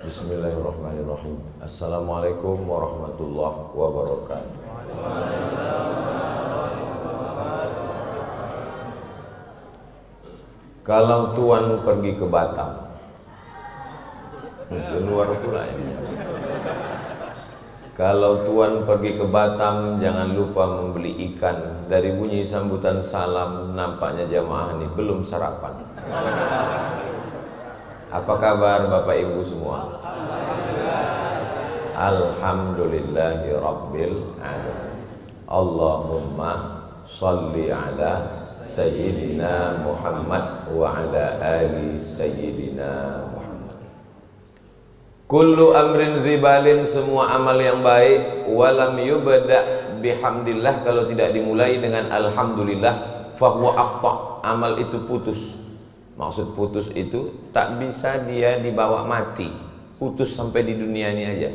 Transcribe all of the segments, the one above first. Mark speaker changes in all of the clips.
Speaker 1: Bismillahirrahmanirrahim. Assalamualaikum warahmatullahi wabarakatuh. Kalau Tuan pergi ke Batam, di luar pula ya. Kalau Tuan pergi ke Batam, jangan lupa membeli ikan. Dari bunyi sambutan salam, nampaknya jamaah ini belum sarapan. Apa kabar Bapak Ibu semua? Alhamdulillahi Rabbil Alamin. Allahumma salli ala Sayyidina Muhammad wa ala ali Sayyidina Muhammad. Kullu amrin zibalin, semua amal yang baik, walam yubda bihamdillah, kalau tidak dimulai dengan alhamdulillah, fahuwa aqta, amal itu putus. Maksud putus itu tak bisa dia dibawa mati, putus sampai di dunia ini aja.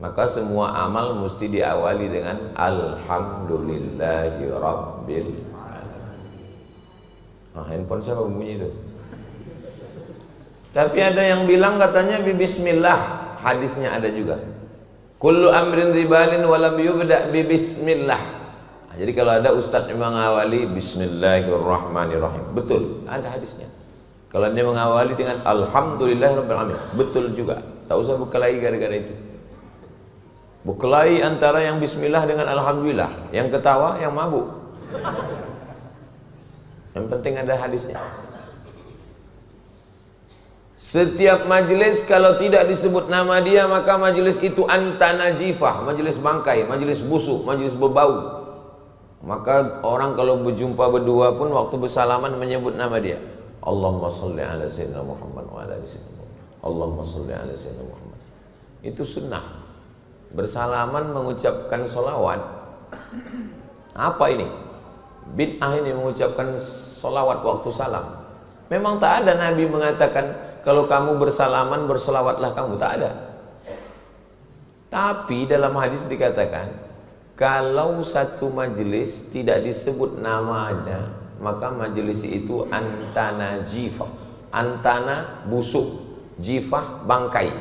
Speaker 1: Maka semua amal mesti diawali dengan alhamdulillahi rabbil alamin. Handphone siapa bunyi itu? Tapi ada yang bilang katanya bismillah, hadisnya ada juga. Kullu amrin zibalin walam yubda bismillah. Jadi kalau ada ustadz yang mengawali bismillahirrahmanirrahim, betul, ada hadisnya. Kalau dia mengawali dengan alhamdulillahirabbil alamin, betul juga. Tak usah berkelahi gara-gara itu. Berkelahi antara yang bismillah dengan alhamdulillah, yang ketawa, yang mabuk. Yang penting ada hadisnya. Setiap majelis kalau tidak disebut nama dia, maka majelis itu antanajifah, majelis bangkai, majelis busuk, majelis berbau. Maka orang kalau berjumpa berdua pun waktu bersalaman menyebut nama dia. Allahumma salli ala sayyidina Muhammad wa ala ali sayyidina Muhammad. Allahumma salli ala sayyidina Muhammad. Itu sunnah. Bersalaman mengucapkan solawat. Apa ini? Bid'ah ini mengucapkan solawat waktu salam. Memang tak ada Nabi mengatakan kalau kamu bersalaman bersolawatlah kamu, tak ada. Tapi dalam hadis dikatakan kalau satu majelis tidak disebut namanya, maka majelis itu antana jifah. Antana busuk, jifah bangkai.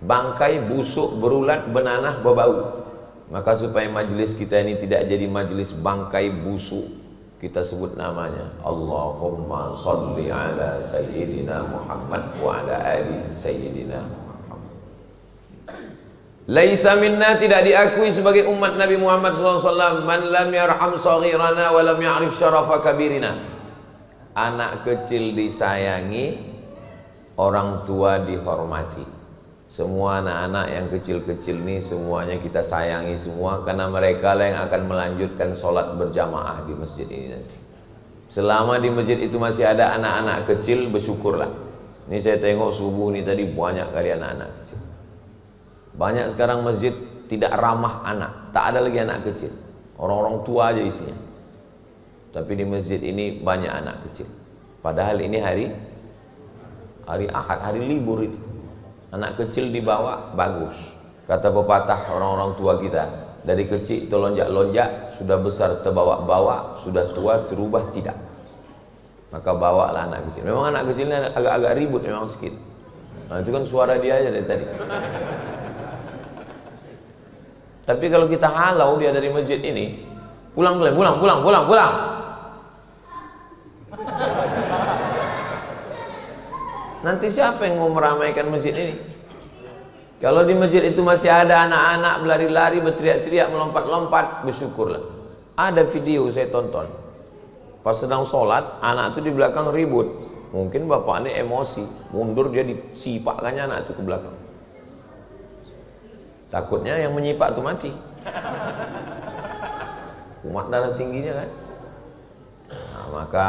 Speaker 1: Bangkai busuk, berulat, benanah, berbau. Maka supaya majelis kita ini tidak jadi majelis bangkai busuk, kita sebut namanya Allahumma salli ala Sayyidina Muhammad wa ala ali Sayyidina Muhammad. Laisa minna, tidak diakui sebagai umat Nabi Muhammad SAW, man lam yarham saghirana wa lam ya'rif syarafa kabirina. Anak kecil disayangi, orang tua dihormati. Semua anak-anak yang kecil-kecil ini semuanya kita sayangi semua, karena mereka lah yang akan melanjutkan sholat berjamaah di masjid ini nanti. Selama di masjid itu masih ada anak-anak kecil, bersyukurlah. Ini saya tengok subuh ini tadi banyak kali anak-anak kecil. Banyak sekarang masjid tidak ramah anak, tak ada lagi anak kecil. Orang-orang tua aja isinya. Tapi di masjid ini banyak anak kecil. Padahal ini hari Ahad, hari libur ini. Anak kecil dibawa bagus. Kata pepatah orang-orang tua kita, dari kecil terlonjak-lonjak, sudah besar terbawa-bawa, sudah tua terubah tidak. Maka bawalah anak kecil. Memang anak kecil ini agak-agak ribut memang sedikit. Nah, itu kan suara dia aja dari tadi. Tapi kalau kita halau dia dari masjid ini, pulang. Nanti siapa yang mau meramaikan masjid ini? Kalau di masjid itu masih ada anak-anak berlari-lari, berteriak-teriak, melompat-lompat, bersyukurlah. Ada video saya tonton. Pas sedang sholat, anak itu di belakang ribut. Mungkin bapaknya emosi, mundur, dia disipakkannya anak itu ke belakang. Takutnya yang menyipak itu mati. Umat darah tingginya kan. Nah, maka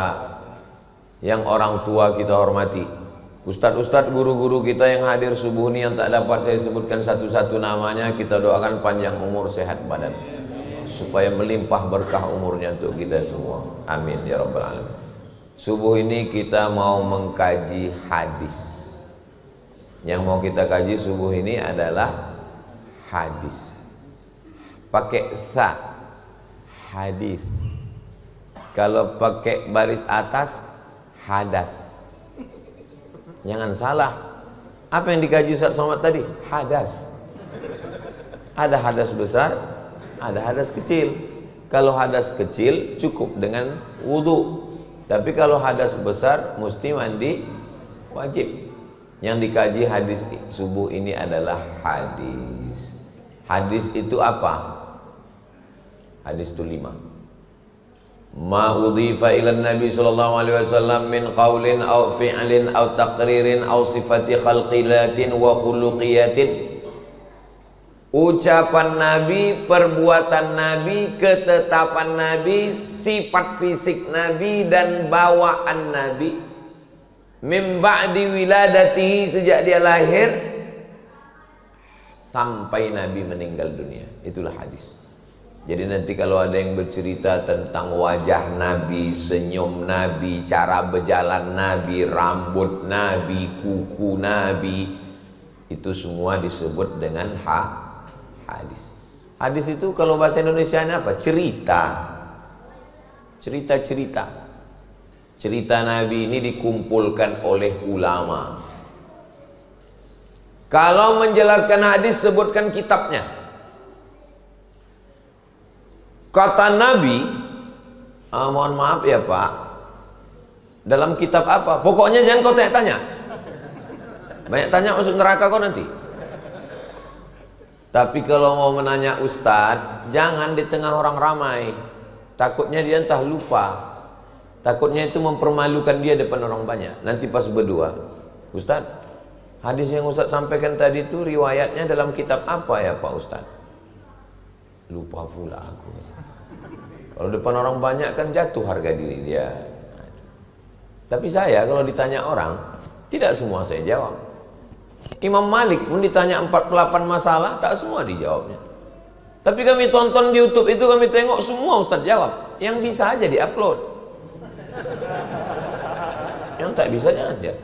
Speaker 1: yang orang tua kita hormati. Ustadz-ustadz, guru-guru kita yang hadir subuh ini yang tak dapat saya sebutkan satu-satu namanya, kita doakan panjang umur, sehat badan, supaya melimpah berkah umurnya untuk kita semua. Amin ya rabbal alamin. Subuh ini kita mau mengkaji hadis. Yang mau kita kaji subuh ini adalah hadis. Pakai tha, hadis. Kalau pakai baris atas, hadas. Jangan salah. Apa yang dikaji Ustaz Somad tadi? Hadas. Ada hadas besar, ada hadas kecil. Kalau hadas kecil cukup dengan wudu. Tapi kalau hadas besar mesti mandi wajib. Yang dikaji hadis subuh ini adalah hadis. Hadis itu apa? Hadis itu 5. Ma udhifa ila Nabi sallallahu alaihi wasallam min qaulin aw fi'lin aw taqririn aw sifati khalqilatin wa khuluqiyatin. Ucapan Nabi, perbuatan Nabi, ketetapan Nabi, sifat fisik Nabi dan bawaan Nabi min ba'di wiladatihi, sejak dia lahir sampai Nabi meninggal dunia. Itulah hadis. Jadi nanti kalau ada yang bercerita tentang wajah Nabi, senyum Nabi, cara berjalan Nabi, rambut Nabi, kuku Nabi, itu semua disebut dengan hadis. Hadis itu kalau bahasa Indonesianya apa? Cerita. Cerita-cerita. Cerita Nabi ini dikumpulkan oleh ulama. Kalau menjelaskan hadis, sebutkan kitabnya. Kata Nabi, mohon maaf ya Pak, dalam kitab apa? Pokoknya jangan kau tanya-tanya. Banyak tanya masuk neraka kau nanti. Tapi kalau mau menanya Ustadz, jangan di tengah orang ramai. Takutnya dia entah lupa. Takutnya itu mempermalukan dia depan orang banyak. Nanti pas berdua, Ustadz, hadis yang Ustadz sampaikan tadi itu riwayatnya dalam kitab apa ya Pak Ustadz? Lupa pula aku. Kalau depan orang banyak kan jatuh harga diri dia. Tapi saya kalau ditanya orang, tidak semua saya jawab. Imam Malik pun ditanya 48 masalah, tak semua dijawabnya. Tapi kami tonton di YouTube itu, kami tengok semua Ustadz jawab. Yang bisa aja di-upload. Yang tak bisa jangan dia.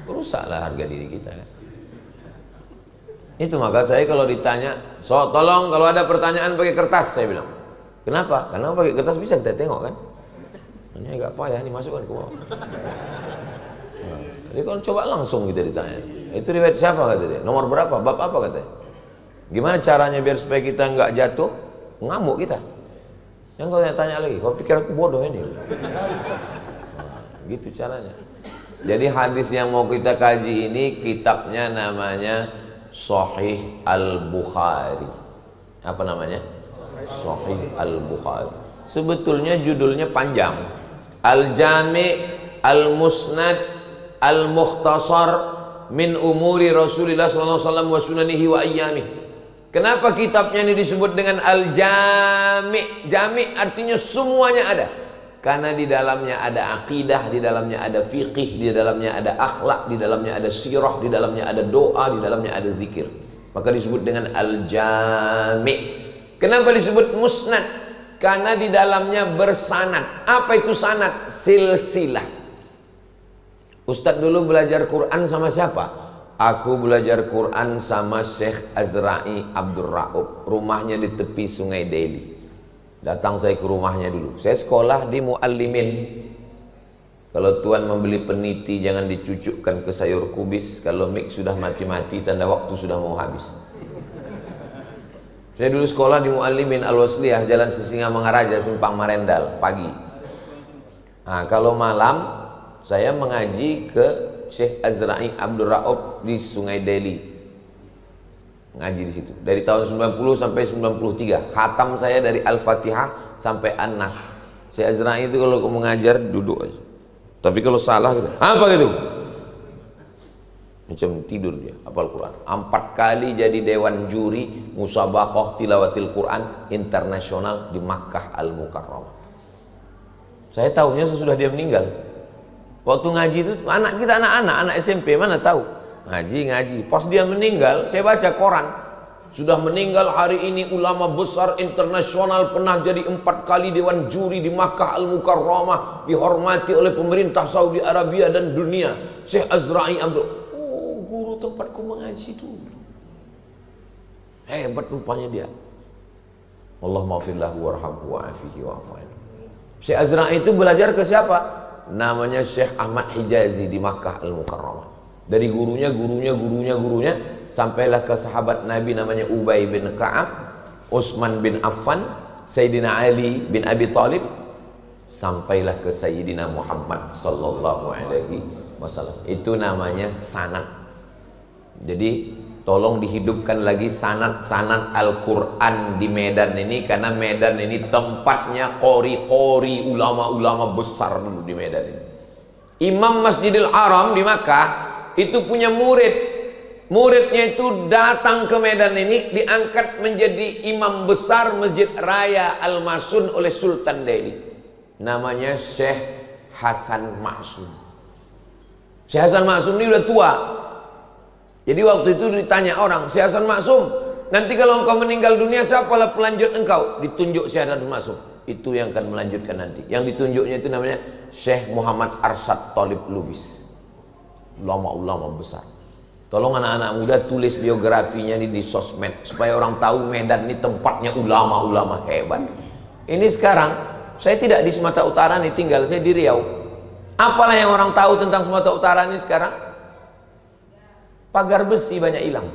Speaker 1: Rusaklah harga diri kita. Itu maka saya kalau ditanya, so tolong kalau ada pertanyaan pakai kertas, saya bilang. Kenapa? Karena pakai kertas bisa kita tengok kan. Ini agak payah nih, masukkan ke bawah. Nah, jadi kalau coba langsung kita ditanya, itu riwayat siapa kata dia? Nomor berapa? Bab apa katanya? Gimana caranya biar supaya kita nggak jatuh? Ngamuk kita. Yang kau tanya lagi, kau pikir aku bodoh ini? Nah, gitu caranya. Jadi hadis yang mau kita kaji ini kitabnya namanya Sahih Al-Bukhari. Apa namanya? Sahih Al-Bukhari. Sebetulnya judulnya panjang. Al-Jami' Al-Musnad Al-Mukhtasar min umuri Rasulullah sallallahu alaihi wasallam wa sunanihi wa ayyamih. Kenapa kitabnya ini disebut dengan Al-Jami'? Jami' artinya semuanya ada. Karena di dalamnya ada akidah, di dalamnya ada fiqih, di dalamnya ada akhlak, di dalamnya ada sirah, di dalamnya ada doa, di dalamnya ada zikir. Maka disebut dengan Al-Jami'. Kenapa disebut musnad? Karena di dalamnya bersanad. Apa itu sanad? Silsilah. Ustadz dulu belajar Quran sama siapa? Aku belajar Quran sama Syekh Azra'i Abdur Ra'ub. Rumahnya di tepi Sungai Deli. Datang saya ke rumahnya dulu. Saya sekolah di Muallimin. Kalau tuan membeli peniti jangan dicucukkan ke sayur kubis. Kalau mik sudah mati-mati tanda waktu sudah mau habis. Saya dulu sekolah di Muallimin Al-Wasliyah, Jalan Sisingamangaraja, Simpang Marendal, pagi. Nah, kalau malam saya mengaji ke Syekh Azra'i Abdur Ra'ub di Sungai Deli. Ngaji di situ. Dari tahun 90 sampai 93. Khatam saya dari Al-Fatihah sampai An-Nas. Syekh Azra'i itu kalau mengajar duduk aja. Tapi kalau salah gitu, apa gitu? Macam tidur dia, hafal Quran. 4 kali jadi dewan juri musabaqah tilawatil Quran internasional di Makkah Al-Mukarramah. Saya tahunya sesudah dia meninggal. Waktu ngaji itu anak kita anak SMP mana tahu ngaji. Pas dia meninggal, saya baca koran. Sudah meninggal hari ini ulama besar internasional, pernah jadi 4 kali dewan juri di Makkah Al-Mukarramah, dihormati oleh pemerintah Saudi Arabia dan dunia. Syekh Azra'i Abdul, guru tempatku mengaji dulu. Hebat rupanya dia. Allah maafillahu warhamhu wa'afihi wa'afain. Syekh Azra'i itu belajar ke siapa? Namanya Syekh Ahmad Hijazi di Makkah Al-Mukarramah. Dari gurunya, sampailah ke sahabat Nabi namanya Ubay bin Ka'ab, Utsman bin Affan, Sayyidina Ali bin Abi Thalib, sampailah ke Sayyidina Muhammad sallallahu alaihi wasallam. Itu namanya sanad. Jadi tolong dihidupkan lagi sanad-sanad Al-Quran di Medan ini, karena Medan ini tempatnya qori-qori, ulama-ulama besar dulu di Medan ini. Imam Masjidil Haram di Makkah itu punya muridnya itu datang ke Medan ini, diangkat menjadi imam besar Masjid Raya Al-Masun oleh Sultan Delhi, namanya Syekh Hasan Ma'sum. Syekh Hasan Ma'sum ini udah tua. Jadi waktu itu ditanya orang, Syekh Hasan Ma'sum, nanti kalau engkau meninggal dunia siapalah pelanjut engkau? Ditunjuk Syekh Hasan Ma'sum, itu yang akan melanjutkan nanti. Yang ditunjuknya itu namanya Syekh Muhammad Arsyad Thalib Lubis, ulama-ulama besar. Tolong anak-anak muda tulis biografinya di sosmed, supaya orang tahu Medan ini tempatnya ulama-ulama hebat. Ini sekarang saya tidak di Sumatera Utara nih, tinggal saya di Riau. Apalah yang orang tahu tentang Sumatera Utara ini sekarang? Pagar besi banyak hilang.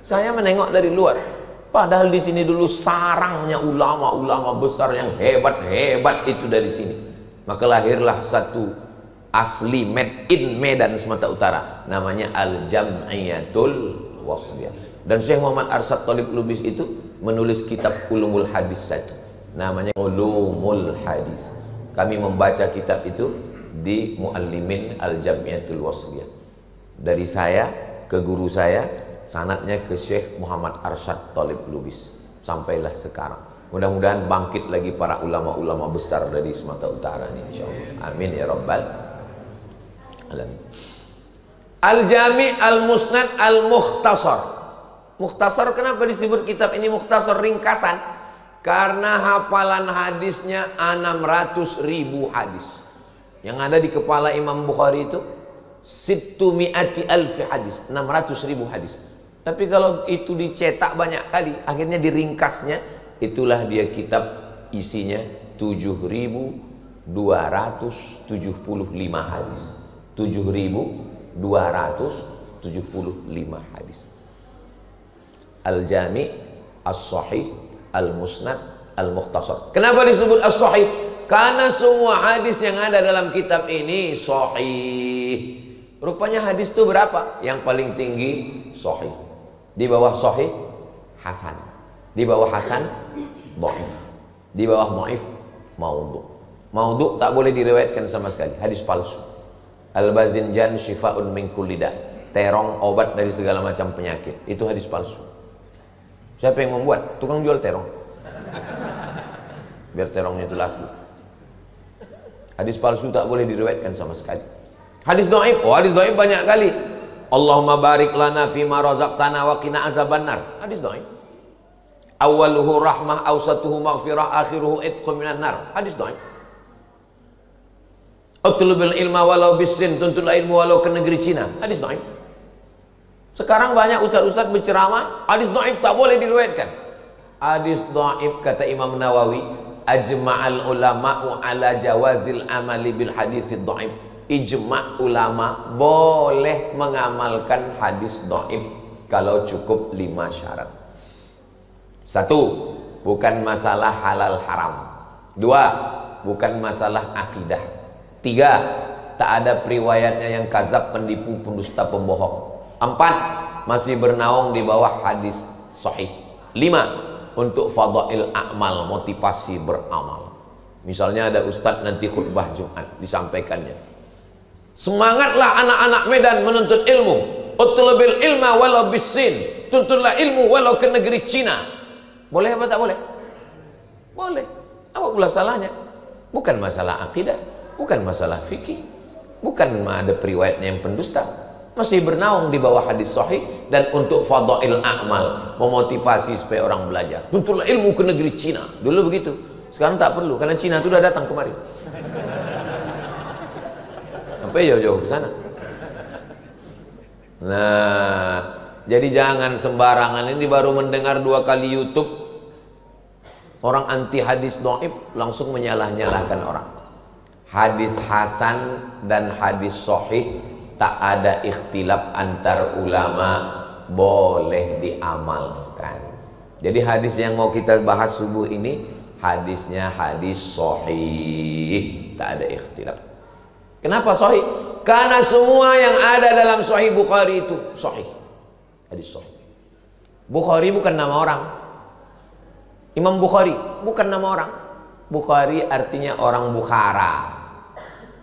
Speaker 1: Saya menengok dari luar, padahal di sini dulu sarangnya ulama-ulama besar yang hebat-hebat itu dari sini. Maka lahirlah satu asli made in Medan Sumatera Utara, namanya Al-Jam'iyatul Wasliyah. Dan Syekh Muhammad Arsyad Thalib Lubis itu menulis kitab Ulumul Hadis satu, namanya Ulumul Hadis. Kami membaca kitab itu di Muallimin Al-Jam'iyatul Wasliyah. Dari saya ke guru saya, sanadnya ke Syekh Muhammad Arsyad Thalib Lubis, sampailah sekarang. Mudah-mudahan bangkit lagi para ulama-ulama besar dari Sumatera Utara ini, insyaallah. Amin ya rabbal alamin. Al-Jami' Al-Musnad Al-Mukhtasar. Mukhtasar, kenapa disebut kitab ini mukhtasar, ringkasan? Karena hafalan hadisnya 600.000 hadis. Yang ada di kepala Imam Bukhari itu 600.000 hadis, 600.000 hadis. Tapi kalau itu dicetak banyak kali, akhirnya diringkasnya, itulah dia kitab isinya 7.275 hadis. 7.275 hadis. Al-Jami' As-Sahih Al-Musnad Al-Mukhtasar. Kenapa disebut As-Sahih? Karena semua hadis yang ada dalam kitab ini sahih. Rupanya hadis itu berapa? Yang paling tinggi sahih. Di bawah sahih hasan. Di bawah hasan dhaif. Di bawah dhaif maudhu'. Maudhu' tak boleh diriwayatkan sama sekali, hadis palsu. Al-Bazinjan syifa'un min kulli da'. Terong obat dari segala macam penyakit. Itu hadis palsu. Siapa yang membuat? Tukang jual terong. Biar terongnya itu laku. Hadis palsu tak boleh diriwayatkan sama sekali. Hadis dhaif, oh hadis dhaif banyak kali. Allahumma barik lana fima razaqtana wa qina azabannar. Hadis dhaif. Awaluhu rahmah, awsatuhu maghfirah, akhiruhu itqu minan nar. Hadis dhaif. Utlubil ilma walau bisin, tuntutlah ilmu walau ke negeri Cina. Hadis dhaif. Sekarang banyak ustaz-ustaz berceramah, hadis dhaif tak boleh diriwayatkan. Hadis dhaif, kata Imam Nawawi, ajma'al ulama'u ala jawazil amali bil hadisid dhaif. Ijma' ulama boleh mengamalkan hadis dhaif kalau cukup 5 syarat. 1, bukan masalah halal haram. 2, bukan masalah akidah. 3, tak ada periwayatnya yang kazab, penipu, pendusta, pembohong. 4, masih bernaung di bawah hadis sahih. 5, untuk fadail a'mal, motivasi beramal. Misalnya ada ustadz nanti khutbah Jumat, disampaikannya, semangatlah anak-anak Medan menuntut ilmu. Utlubil ilma walau bisin, tuntutlah ilmu walau ke negeri Cina. Boleh apa tak boleh? Boleh. Apa pula salahnya? Bukan masalah akidah, bukan masalah fikih, bukan ada periwayatnya yang pendusta, masih bernaung di bawah hadis sahih. Dan untuk fadail a'mal, memotivasi supaya orang belajar. Tuntutlah ilmu ke negeri Cina. Dulu begitu, sekarang tak perlu, karena Cina itu sudah datang kemari. Sampai jauh-jauh ke sana. Nah, jadi jangan sembarangan. Ini baru mendengar 2 kali YouTube, orang anti hadis dhaif langsung menyalah-nyalahkan orang. hadis hasan dan hadis sahih tak ada ikhtilaf antar ulama, boleh diamalkan. Jadi hadis yang mau kita bahas subuh ini hadisnya hadis sahih, tak ada ikhtilaf. Kenapa sahih? Karena semua yang ada dalam Sahih Bukhari itu sahih, hadis sahih. Bukhari bukan nama orang. Imam Bukhari bukan nama orang. Bukhari artinya orang Bukhara.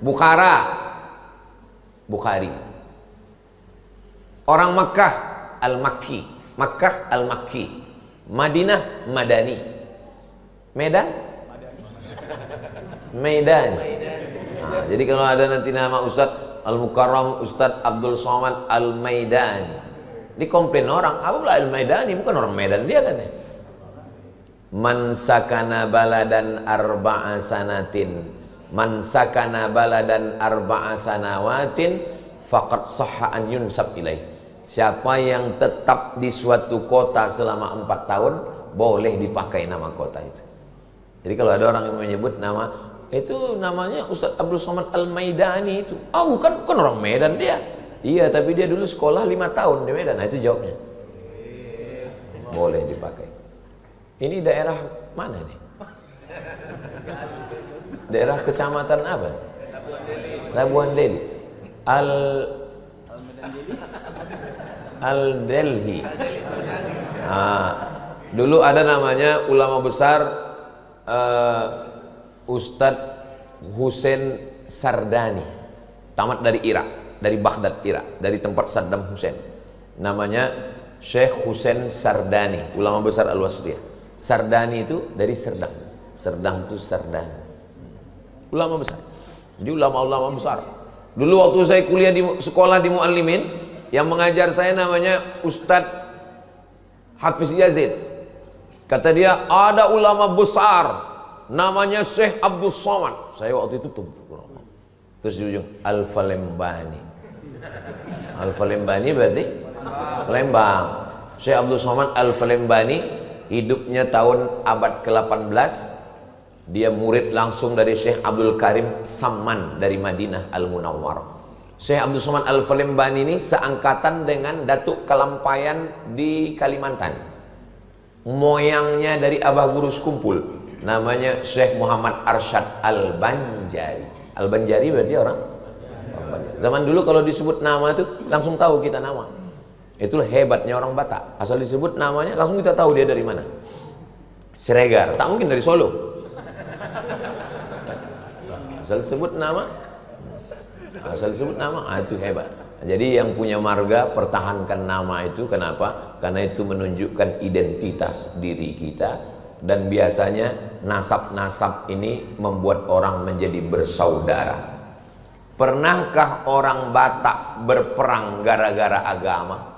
Speaker 1: Bukhara, Bukhari. Orang Makkah, Al-Makki. Makkah, Al-Makki. Madinah, Madani. Medan? Medan. Nah, jadi kalau ada nanti nama Ustadz Al-Mukarram, Ustadz Abdul Somad Al-Maidan, dikomplain orang, apa pula Al-Maidani, bukan orang Medan dia katanya. Man sakana baladan arba'a sanatin, man sakana baladan arba'a sanawatin faqad sahha an yunsab ilaih. Siapa yang tetap di suatu kota selama 4 tahun, boleh dipakai nama kota itu. Jadi kalau ada orang yang menyebut nama itu, namanya Ustadz Abdul Somad Al-Maidani itu, bukan orang Medan dia. Iya, tapi dia dulu sekolah 5 tahun di Medan. Nah, itu jawabnya. Boleh dipakai. Ini daerah mana nih? Daerah kecamatan apa? Labuan Deli. Al-Delhi. Dulu ada namanya ulama besar Ustadz Husain Sardani, tamat dari Irak, dari Baghdad, Irak, dari tempat Saddam Hussein. Namanya Syekh Husain Sardani, ulama besar Al-Wasriyah. Sardani itu dari Serdang. Serdang itu Sardani. Ulama besar. Jadi ulama-ulama besar. Dulu waktu saya kuliah di sekolah di Muallimin, yang mengajar saya namanya Ustadz Hafiz Yazid. Kata dia, ada ulama besar namanya Syekh Abdul Somad. Saya waktu itu tuh terus di ujung Al-Falembani. Al-Falembani berarti Lembang. Syekh Abdul Somad Al-Falembani hidupnya tahun abad ke-18. Dia murid langsung dari Syekh Abdul Karim Samman dari Madinah Al-Munawwarah. Syekh Abdul Somad Al-Falembani ini seangkatan dengan Datuk Kalampayan di Kalimantan. Moyangnya dari Abah Guru Sekumpul. Namanya Syekh Muhammad Arsyad Al-Banjari. Al-Banjari berarti orang Banjari. Zaman dulu kalau disebut nama itu langsung tahu kita nama. Itulah hebatnya orang Batak. Asal disebut namanya langsung kita tahu dia dari mana. Siregar, tak mungkin dari Solo. Asal disebut nama, itu hebat. Jadi yang punya marga pertahankan nama itu. Kenapa? Karena itu menunjukkan identitas diri kita. Dan biasanya nasab-nasab ini membuat orang menjadi bersaudara. Pernahkah orang Batak berperang gara-gara agama?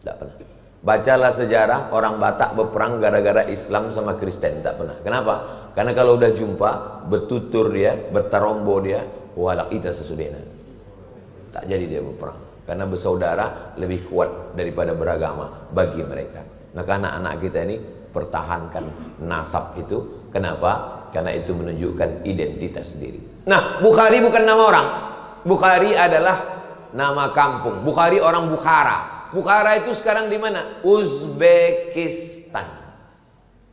Speaker 1: Tidak pernah. Bacalah sejarah orang Batak berperang gara-gara Islam sama Kristen. Tak pernah. Kenapa? Karena kalau udah jumpa, bertutur dia, bertarombo dia, walak ita sesudena. Tak jadi dia berperang. Karena bersaudara lebih kuat daripada beragama bagi mereka. Maka anak-anak kita ini pertahankan nasab itu. Kenapa? Karena itu menunjukkan identitas diri. Nah, Bukhari bukan nama orang. Bukhari adalah nama kampung. Bukhari orang Bukhara. Bukhara itu sekarang di mana? Uzbekistan.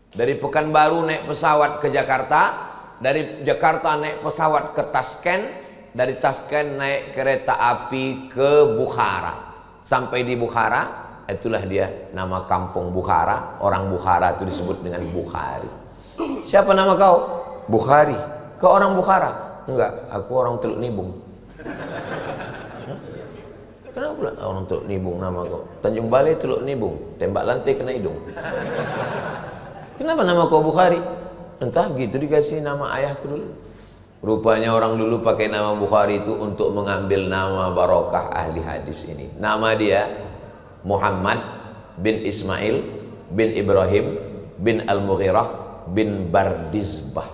Speaker 1: Dari Pekanbaru naik pesawat ke Jakarta, dari Jakarta naik pesawat ke Tashkent, dari Tashkent naik kereta api ke Bukhara. Sampai di Bukhara, itulah dia nama kampung Bukhara. Orang Bukhara itu disebut dengan Bukhari. Siapa nama kau? Bukhari. Kau orang Bukhara? Enggak, aku orang Teluk Nibung. Kenapa pula orang Teluk Nibung nama kau? Tanjung Balai Teluk Nibung, tembak lantai kena hidung. Kenapa nama kau Bukhari? Entah, begitu dikasih nama ayahku dulu. Rupanya orang dulu pakai nama Bukhari itu untuk mengambil nama barokah ahli hadis ini. Nama dia Muhammad bin Ismail bin Ibrahim bin Al-Mughirah bin Bardizbah.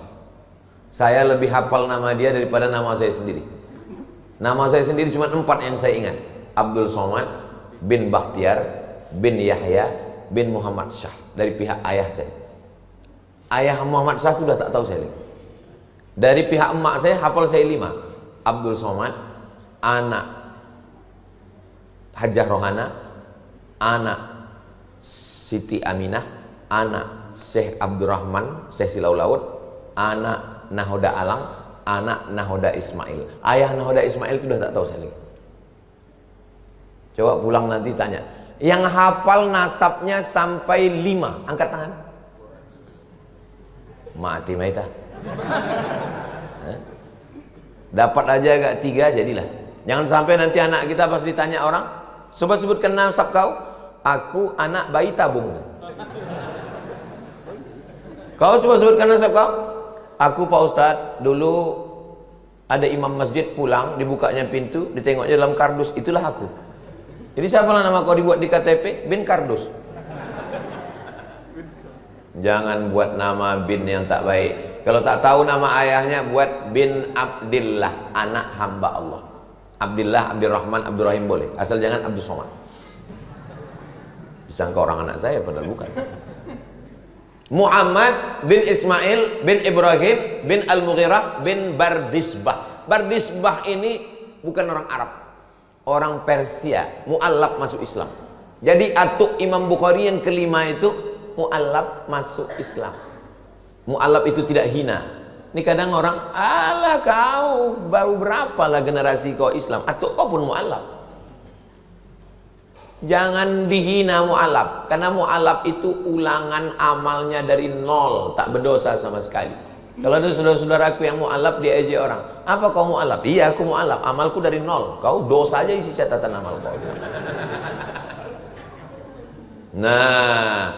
Speaker 1: Saya lebih hafal nama dia daripada nama saya sendiri. Nama saya sendiri cuma 4 yang saya ingat. Abdul Somad bin Bakhtiar bin Yahya bin Muhammad Shah, dari pihak ayah saya. Ayah Muhammad Shah itu sudah tak tahu saya lagi. Dari pihak emak saya hafal saya 5. Abdul Somad, anak Hajah Rohana, anak Siti Aminah, anak Syekh Abdurrahman, Syekh Silau Laut, anak Nahoda Alang, anak Nahoda Ismail. Ayah Nahoda Ismail itu sudah tak tahu saya lagi. Coba pulang nanti tanya. Yang hafal nasabnya sampai 5, angkat tangan. Mati maita. Dapat aja agak 3 jadilah. Jangan sampai nanti anak kita pas ditanya orang, coba sebutkan nasab kau. Aku anak bayi tabung. Kau coba sebutkan nasab kau. Aku Pak Ustadz, dulu ada imam masjid pulang, dibukanya pintu, ditengoknya dalam kardus, itulah aku. Jadi siapalah nama kau dibuat di KTP? Bin Kardus. Jangan buat nama bin yang tak baik. Kalau tak tahu nama ayahnya, buat bin Abdillah, anak hamba Allah. Abdillah, Abdurrahman, Abdurrahim boleh, asal jangan Abdul Somad. Disangka orang anak saya, padahal bukan. Muhammad bin Ismail bin Ibrahim bin Al-Mughirah bin Bardisbah. Bardisbah ini bukan orang Arab, orang Persia, mu'allab masuk Islam. Jadi atuk Imam Bukhari yang kelima itu mu'allab masuk Islam. Mu'allab itu tidak hina. Ini kadang orang, alah kau baru berapa lah generasi kau Islam, atuk kau pun mu'allab. Jangan dihina mu'allab, karena mu'allab itu ulangan amalnya dari nol, tak berdosa sama sekali. Kalau ada saudara-saudaraku yang mu'allab, dia ejek orang, apa kau mu'allab? Iya aku mu'allab, amalku dari nol. Kau dosa aja isi catatan amal kau. Nah,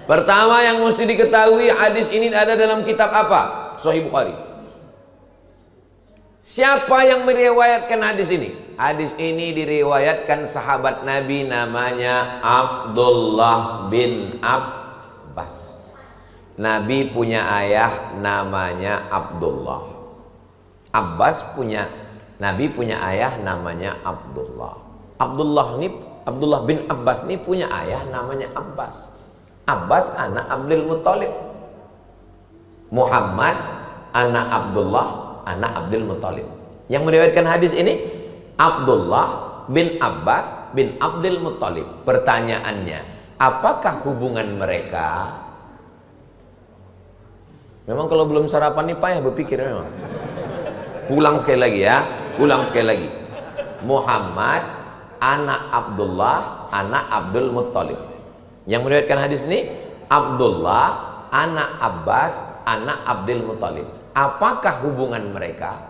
Speaker 1: pertama yang mesti diketahui, hadis ini ada dalam kitab apa? Sahih Bukhari. Siapa yang meriwayatkan hadis ini? Hadis ini diriwayatkan sahabat Nabi namanya Abdullah bin Abbas. Nabi punya ayah namanya Abdullah. Nabi punya ayah namanya Abdullah. Abdullah bin Abbas ini punya ayah namanya Abbas. Abbas anak Abdul Muttalib. Muhammad anak Abdullah anak Abdul Muttalib. Yang meriwayatkan hadis ini Abdullah bin Abbas bin Abdul Muttalib. Pertanyaannya, apakah hubungan mereka? Memang kalau belum sarapan nih payah berpikir memang. Ulang sekali lagi ya, ulang sekali lagi. Muhammad anak Abdullah anak Abdul Muttalib. Yang meriwayatkan hadis ini Abdullah anak Abbas anak Abdul Muttalib. Apakah hubungan mereka?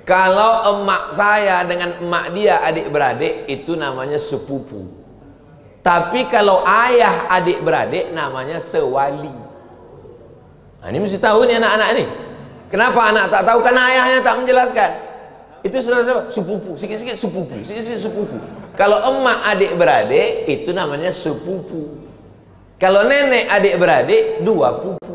Speaker 1: Kalau emak saya dengan emak dia adik beradik, itu namanya sepupu. Tapi kalau ayah adik beradik namanya sewali. Nah, ini mesti tahu nih anak-anak ini. Kenapa anak tak tahu? Karena ayahnya tak menjelaskan. Itu saudara sepupu, sikit-sikit sepupu, sikit-sikit sepupu. Kalau emak adik beradik itu namanya sepupu. Kalau nenek adik beradik dua pupu.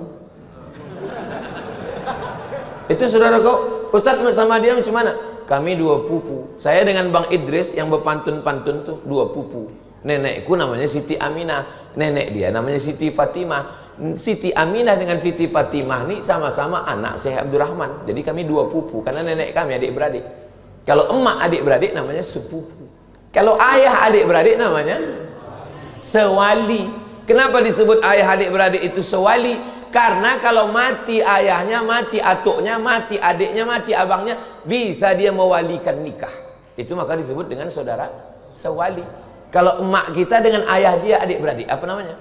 Speaker 1: Itu saudara kau, Ustadz sama dia macam mana? Kami dua pupu. Saya dengan Bang Idris yang berpantun-pantun tuh dua pupu. Nenekku namanya Siti Aminah, nenek dia namanya Siti Fatimah. Siti Aminah dengan Siti Fatimah ini sama-sama anak Syekh Abdurrahman. Jadi kami dua pupu karena nenek kami adik-beradik. Kalau emak adik-beradik namanya sepupu. Kalau ayah adik-beradik namanya sewali. Kenapa disebut ayah adik-beradik itu sewali? Karena kalau mati ayahnya, mati atuknya, mati adiknya, mati abangnya, bisa dia mewalikan nikah. Itu maka disebut dengan saudara sewali. Kalau emak kita dengan ayah dia adik-beradik, apa namanya?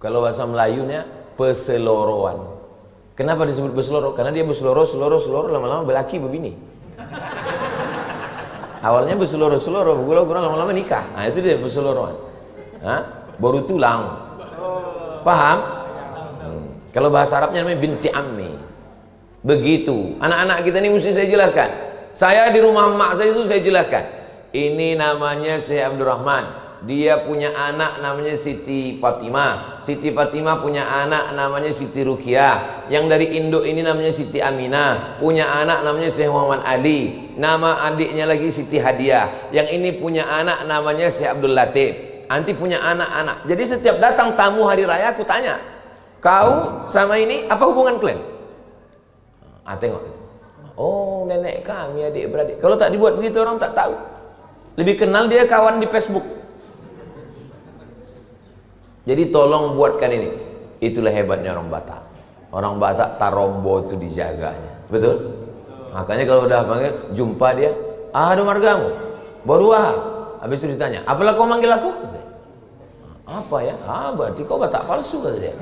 Speaker 1: Kalau bahasa Melayunya peseloroan. Kenapa disebut peseloro? Karena dia berseloro, lama-lama berlaki berbini. Awalnya berseloro, gula-gula lama-lama nikah. Nah itu dia peseloroan. Baru tulang. Paham? Kalau bahasa Arabnya namanya binti ammi. Begitu. Anak-anak kita ini mesti saya jelaskan. Saya di rumah emak saya itu saya jelaskan. Ini namanya Syekh Abdurrahman. Dia punya anak namanya Siti Fatimah. Siti Fatimah punya anak namanya Siti Ruqyah. Yang dari induk ini namanya Siti Aminah. Punya anak namanya Syekh Muhammad Ali. Nama adiknya lagi Siti Hadiah. Yang ini punya anak namanya Syekh Abdul Latif. Nanti punya anak-anak. Jadi setiap datang tamu hari raya aku tanya, Kau sama ini apa hubungan kalian? Tengok itu. Oh, nenek kami, adik-beradik. Kalau tak dibuat begitu orang tak tahu. Lebih kenal dia kawan di Facebook. Jadi tolong buatkan ini. Itulah hebatnya orang Batak. Orang Batak tarombo itu dijaganya. Betul? Makanya kalau udah panggil, jumpa dia, ada margamu. Baru habis itu ditanya, apalah kau manggil aku? Apa ya? Berarti kau Batak palsu, kata dia.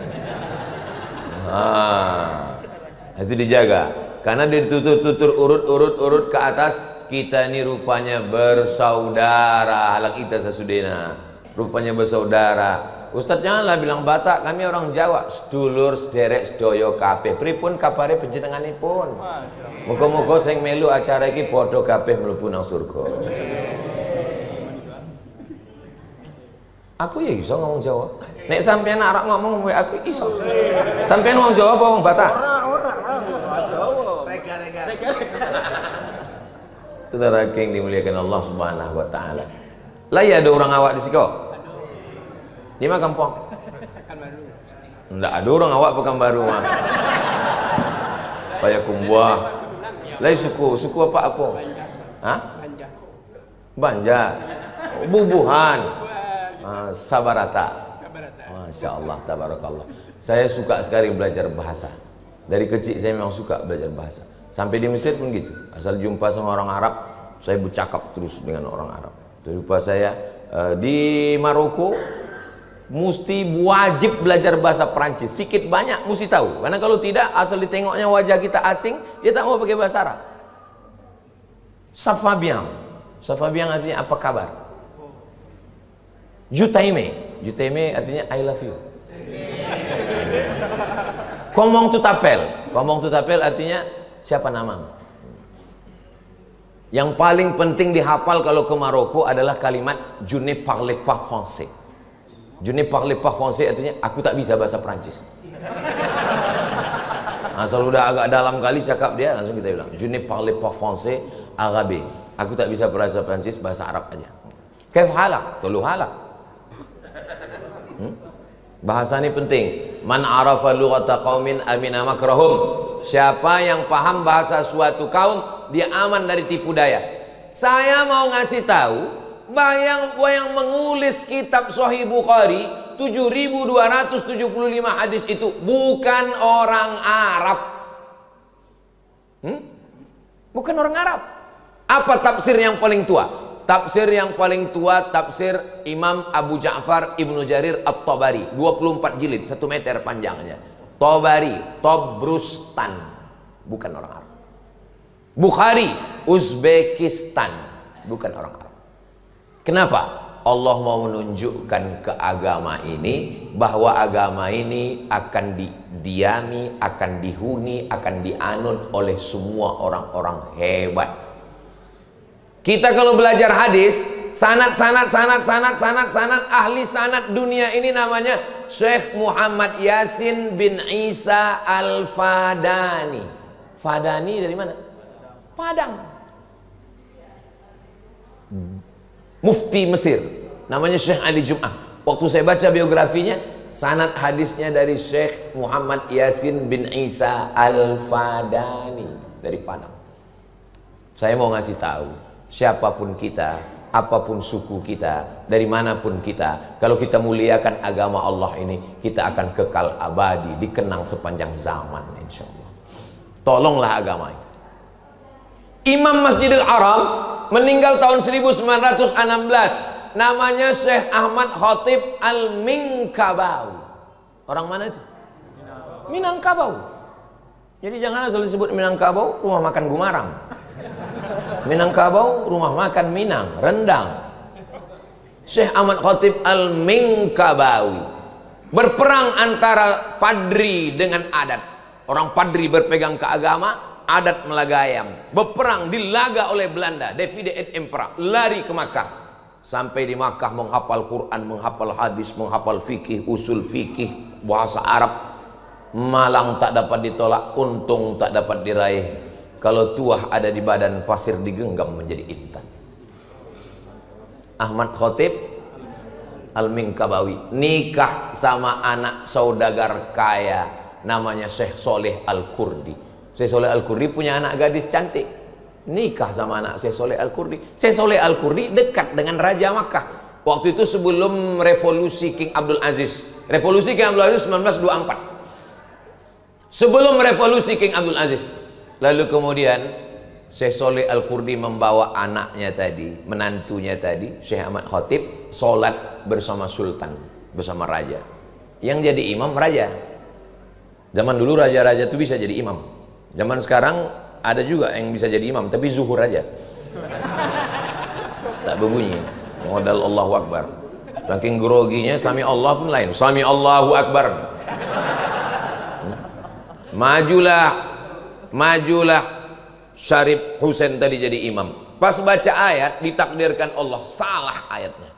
Speaker 1: Itu dijaga. Karena dia ditutur urut ke atas, kita ini rupanya bersaudara. Halak kita sesudena. Rupanya bersaudara. Ustaz janganlah bilang Batak, kami orang Jawa. Sedulur sederek sedoyo kabeh. Pripun kabare panjenenganipun? Muga-muga sing melu acara iki padha kabeh mlebu nang surga. Aku ya iso ngomong Jawa. Nek sampean arek ngomong aku iso. Sampean wong Jawa apa wong Batak? Saudara yang dimuliakan Allah Subhanahu wa taala. Lah ya ada orang awak di siko. Di mana kampung? Enggak ada orang awak Pekanbaru mah. Payakumbuh. Lai suku apa? Hah? Banja. Bubuhan. Sabarata. Masya Allah, tabarakallah. Saya suka sekali belajar bahasa. Dari kecil saya memang suka belajar bahasa. Sampai di Mesir pun gitu. Asal jumpa sama orang Arab, saya bercakap terus dengan orang Arab. Jumpa saya di Maroko, mesti wajib belajar bahasa Perancis. Sikit banyak mesti tahu. Karena kalau tidak, asal ditengoknya wajah kita asing, dia tak mau pakai bahasa Arab. Ça va bien. Ça va bien artinya apa kabar? Jutaime. Jutaime artinya I love you. Comment tu t'appelles? Comment tu t'appelles artinya siapa namamu? Yang paling penting dihafal kalau ke Maroko adalah kalimat je ne parle pas français. Je ne parle pas français artinya aku tak bisa bahasa Prancis. Asal udah agak dalam kali cakap dia, langsung kita bilang je ne parle pas français arabe. Aku tak bisa bahasa Prancis, bahasa Arab aja. Kaif halak? Tolu halak. Bahasa ini penting. Man arafa lughata qaumin amina makrahum. Siapa yang paham bahasa suatu kaum, dia aman dari tipu daya. Saya mau ngasih tahu, yang mengulis kitab Sahih Bukhari 7.275 hadis itu bukan orang Arab. Bukan orang Arab. Apa tafsir yang paling tua? Tafsir yang paling tua, tafsir Imam Abu Ja'far Ibnu Jarir At-Tabari, 24 jilid, 1 meter panjangnya. Tabari, Tobrustan, bukan orang Arab. Bukhari, Uzbekistan, bukan orang Arab. Kenapa? Allah mau menunjukkan ke agama ini bahwa agama ini akan didiami, akan dihuni, akan dianut oleh semua orang-orang hebat. Kita kalau belajar hadis, sanad ahli sanad dunia ini namanya Syekh Muhammad Yasin bin Isa Al-Fadani. Fadani dari mana? Padang. Mufti Mesir, namanya Syekh Ali Jum'ah. Waktu saya baca biografinya, sanad hadisnya dari Syekh Muhammad Yasin bin Isa Al-Fadani dari Padang. Saya mau ngasih tahu, siapapun kita, apapun suku kita, dari manapun kita, kalau kita muliakan agama Allah ini, kita akan kekal abadi, dikenang sepanjang zaman, insya Allah. Tolonglah agama ini. Imam Masjidil Haram meninggal tahun 1916, namanya Syekh Ahmad Khatib Al-Minkabawi. Orang mana itu? Minangkabau. Jadi jangan asal disebut Minangkabau, rumah makan Gumarang. Minangkabau, rumah makan Minang, rendang. Syekh Ahmad Khatib Al-Minkabawi berperang antara padri dengan adat. Orang padri berpegang ke agama, adat melagayam. Berperang dilaga oleh Belanda, Divide et Impera, lari ke Makkah. Sampai di Makkah menghafal Quran, menghafal hadis, menghafal fikih, usul fikih, bahasa Arab. Malang tak dapat ditolak, untung tak dapat diraih. Kalau tuah ada di badan, pasir digenggam menjadi intan. Ahmad Khatib Al-Minkabawi nikah sama anak saudagar kaya namanya Syekh Soleh Al-Kurdi. Syekh Soleh Al-Kurdi punya anak gadis cantik, nikah sama anak Syekh Soleh Al-Kurdi. Syekh Soleh Al-Kurdi dekat dengan Raja Makkah. Waktu itu sebelum revolusi King Abdul Aziz. Revolusi King Abdul Aziz 1924. Sebelum revolusi King Abdul Aziz. Lalu kemudian Syekh Soleh Al-Kurdi membawa anaknya tadi, menantunya tadi, Syekh Ahmad Khatib, sholat bersama sultan, bersama raja. Yang jadi imam raja. Zaman dulu raja-raja itu bisa jadi imam. Zaman sekarang ada juga yang bisa jadi imam, tapi zuhur aja. Tak berbunyi. Modal Allahu Akbar. Saking groginya Sami Allah pun lain. Sami Allahu Akbar. Majulah Syarif Husain tadi jadi imam. Pas baca ayat ditakdirkan Allah salah ayatnya.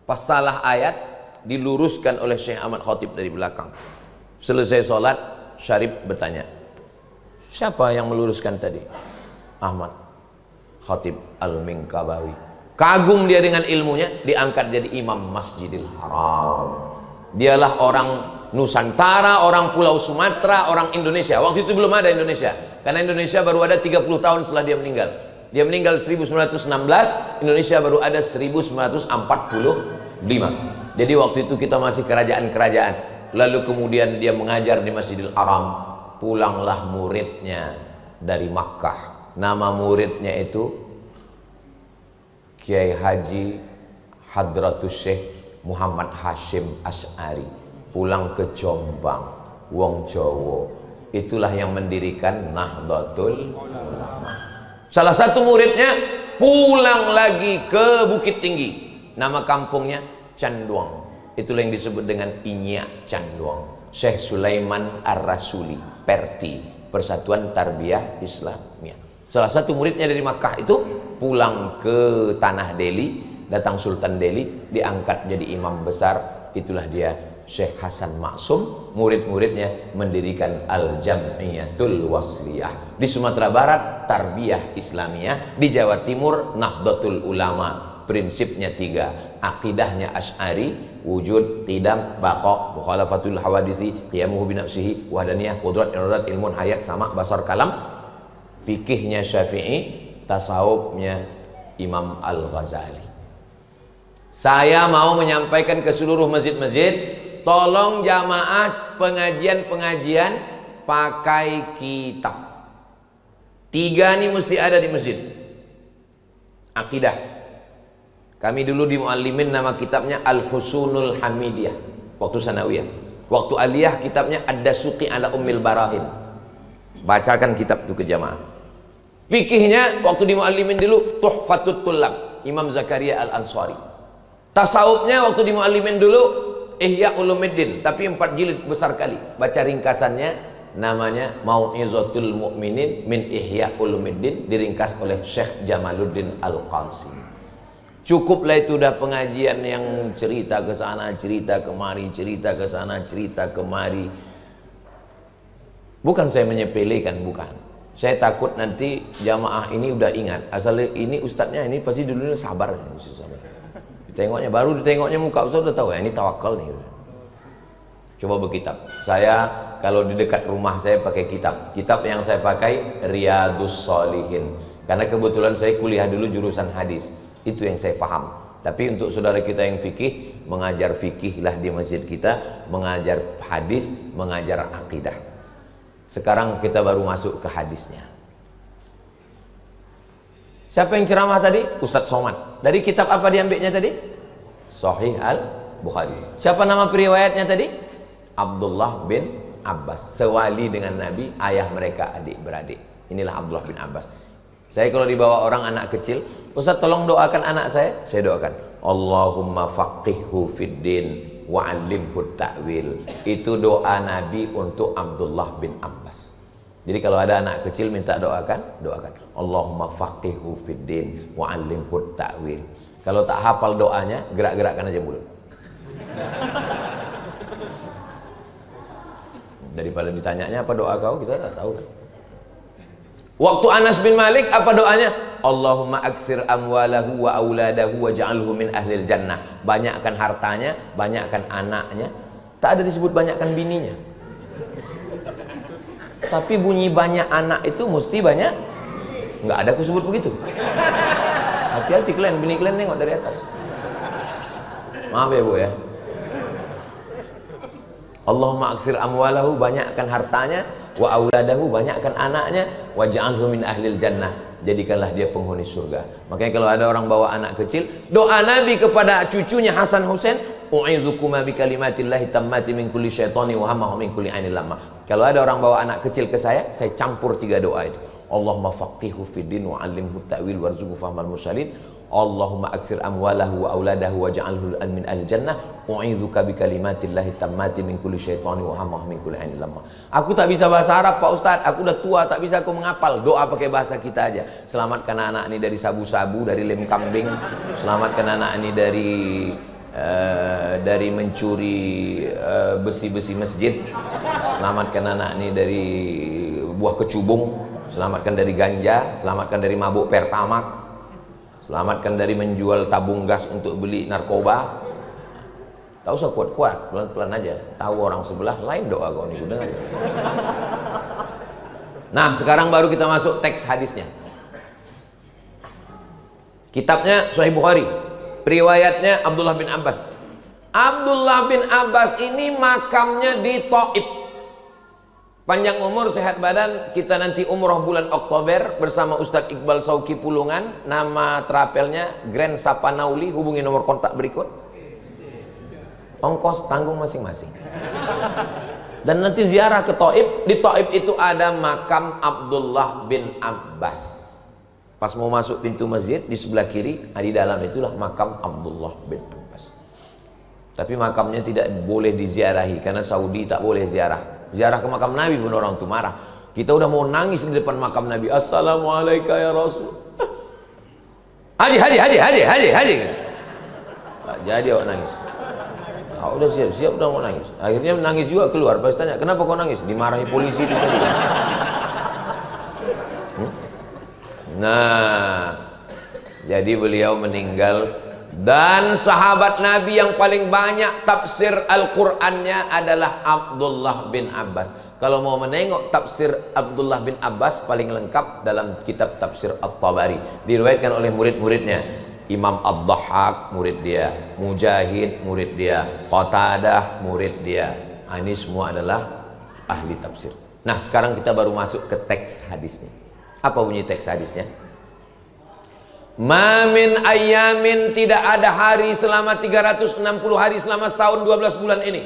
Speaker 1: Pas salah ayat diluruskan oleh Syekh Ahmad Khatib dari belakang. Selesai sholat Syarif bertanya, siapa yang meluruskan tadi? Ahmad Khatib Al-Minkabawi. Kagum dia dengan ilmunya, diangkat jadi imam Masjidil Haram. Dialah orang Nusantara, orang Pulau Sumatera, orang Indonesia. Waktu itu belum ada Indonesia, karena Indonesia baru ada 30 tahun setelah dia meninggal. Dia meninggal 1916, Indonesia baru ada 1945. Jadi waktu itu kita masih kerajaan-kerajaan. Lalu kemudian dia mengajar di Masjidil Haram. Pulanglah muridnya dari Makkah. Nama muridnya itu Kiai Haji Hadratus Syekh Muhammad Hashim Asy'ari. Pulang ke Jombang, wong Jawa. Itulah yang mendirikan Nahdlatul Ulama. Salah satu muridnya pulang lagi ke Bukit Tinggi. Nama kampungnya Canduang. Itulah yang disebut dengan Inyak Canduang. Syekh Sulaiman Ar-Rasuli, Perti, Persatuan Tarbiyah Islamiyah. Salah satu muridnya dari Makkah itu pulang ke tanah Delhi, datang Sultan Delhi, diangkat jadi imam besar. Itulah dia Syekh Hasan Maksum. Murid-muridnya mendirikan Al-Jam'iyatul Wasliyah. Di Sumatera Barat Tarbiyah Islamiyah, di Jawa Timur Nahdlatul Ulama. Prinsipnya 3, akidahnya Asy'ari, wujud, qidam, baqa, mukhalafatul hawadisi, qiyamuhu binafsihi, wahdaniyah, qudrat, iradat, ilmun, hayat, sama, basar, kalam. Fikihnya Syafi'i, tasawufnya Imam Al-Ghazali. Saya mau menyampaikan ke seluruh masjid-masjid, tolong jamaah pengajian-pengajian pakai kitab. 3 ini mesti ada di masjid. Akidah. Kami dulu di Muallimin nama kitabnya Al-Husunul Hamidiyah waktu sanawiyah. Waktu aliyah kitabnya Ad-Dasuqi ala Ummil Barahin. Bacakan kitab itu ke jamaah. Fikihnya waktu di Muallimin dulu Tuhfatut Tullab Imam Zakaria Al-Ansari. Tasawufnya waktu di Muallimin dulu Ihya Ulumuddin, tapi 4 jilid besar kali. Baca ringkasannya, namanya Mau'izatul Mu'minin min Ihya Ulumuddin, diringkas oleh Syekh Jamaluddin Al-Qasim. Cukuplah itu udah pengajian yang cerita ke sana, cerita kemari, cerita ke sana, cerita kemari. Bukan saya menyepelekan, bukan. Saya takut nanti jamaah ini udah ingat, asal ini ustadznya ini pasti dulunya sabar. Ditengoknya, baru ditengoknya muka ustadz udah tahu ya ini tawakal nih. Coba berkitab. Saya kalau di dekat rumah saya pakai kitab. Kitab yang saya pakai Riyadus Shalihin. Karena kebetulan saya kuliah dulu jurusan hadis. Itu yang saya paham. Tapi untuk saudara kita yang fikih, mengajar fikih lah di masjid kita, mengajar hadis, mengajar akidah. Sekarang kita baru masuk ke hadisnya. Siapa yang ceramah tadi? Ustadz Somad. Dari kitab apa diambilnya tadi? Sahih Al-Bukhari. Siapa nama periwayatnya tadi? Abdullah bin Abbas. Sewali dengan Nabi, ayah mereka adik-beradik. Inilah Abdullah bin Abbas. Saya kalau dibawa orang anak kecil, Ustadz tolong doakan anak saya doakan. Allahumma faqihhu fid din wa'allimhu ta'wil. Itu doa Nabi untuk Abdullah bin Abbas. Jadi kalau ada anak kecil minta doakan Allahumma faqihhu fid din wa'allimhu ta'wil. Kalau tak hafal doanya, gerak-gerakkan aja mulut. Daripada ditanyanya apa doa kau, kita tak tahu kan. Waktu Anas bin Malik apa doanya? Allahumma aksir amwalahu wa auladahu waj'alhu min ahlil jannah. Banyakkan hartanya, banyakkan anaknya. Tak ada disebut banyakkan bininya. Tapi bunyi banyak anak itu mesti banyak. Nggak ada aku sebut begitu. Hati-hati kalian, bini kalian nengok dari atas. Maaf ya Bu ya. Allahumma aksir amwalahu, banyakkan hartanya, wa auladahu, banyakkan anaknya, waj'alhu min ahlil jannah, jadikanlah dia penghuni surga. Makanya kalau ada orang bawa anak kecil, doa Nabi kepada cucunya Hasan Husain, u'izukuma bi kalimatillahi tammati min kulli syaitani wa hamma min kulli ainil lamma. Kalau ada orang bawa anak kecil ke saya campur 3 doa itu. Allahumma faqihu fid din wa 'allimhu ta'wil warzuqhu fahmal mursalin. Allahumma aksir amwalahu wa auladahu waj'alhu min ahli jannah, u'idzuka bi kalimatillahi tammati min kulli syaitani wa hamma min kulli ainil lamma. Aku tak bisa bahasa Arab Pak Ustaz, aku udah tua, tak bisa aku menghafal. Doa pakai bahasa kita aja. Selamatkan anak ini dari sabu-sabu, dari lem kambing. Selamatkan anak ini dari mencuri besi-besi masjid. Selamatkan anak ini dari buah kecubung. Selamatkan dari ganja. Selamatkan dari mabuk pertamak. Selamatkan dari menjual tabung gas untuk beli narkoba. Tak usah kuat-kuat, pelan-pelan aja. Tahu orang sebelah, lain doa kau nih, dengar. Nah, sekarang baru kita masuk teks hadisnya. Kitabnya Sahih Bukhari. Riwayatnya Abdullah bin Abbas. Abdullah bin Abbas ini makamnya di Taif. Panjang umur, sehat badan. Kita nanti umroh bulan Oktober bersama Ustadz Iqbal Sauki Pulungan. Nama terapelnya Grand Sapanauli. Hubungi nomor kontak berikut. Ongkos tanggung masing-masing. Dan nanti ziarah ke Taif. Di Taif itu ada makam Abdullah bin Abbas. Pas mau masuk pintu masjid, di sebelah kiri, di dalam itulah makam Abdullah bin Abbas. Tapi makamnya tidak boleh diziarahi karena Saudi tak boleh ziarah. Ziarah ke makam Nabi pun orang tuh marah. Kita udah mau nangis di depan makam Nabi. Assalamualaikum ya Rasul. Haji. Jadi awak nangis. Udah siap udah mau nangis. Akhirnya nangis juga keluar. Pas tanya, kenapa kau nangis? Dimarahi polisi itu tadi. Nah, jadi beliau meninggal. Dan sahabat Nabi yang paling banyak tafsir Al-Qur'annya adalah Abdullah bin Abbas. Kalau mau menengok tafsir Abdullah bin Abbas paling lengkap dalam kitab tafsir At-Tabari. Diriwayatkan oleh murid-muridnya. Imam Ad-Dhahhak murid dia, Mujahid murid dia, Qatadah murid dia. Ini semua adalah ahli tafsir. Nah, sekarang kita baru masuk ke teks hadisnya. Apa bunyi teks hadisnya? Ma min ayyamin, tidak ada hari selama 360 hari selama setahun 12 bulan ini.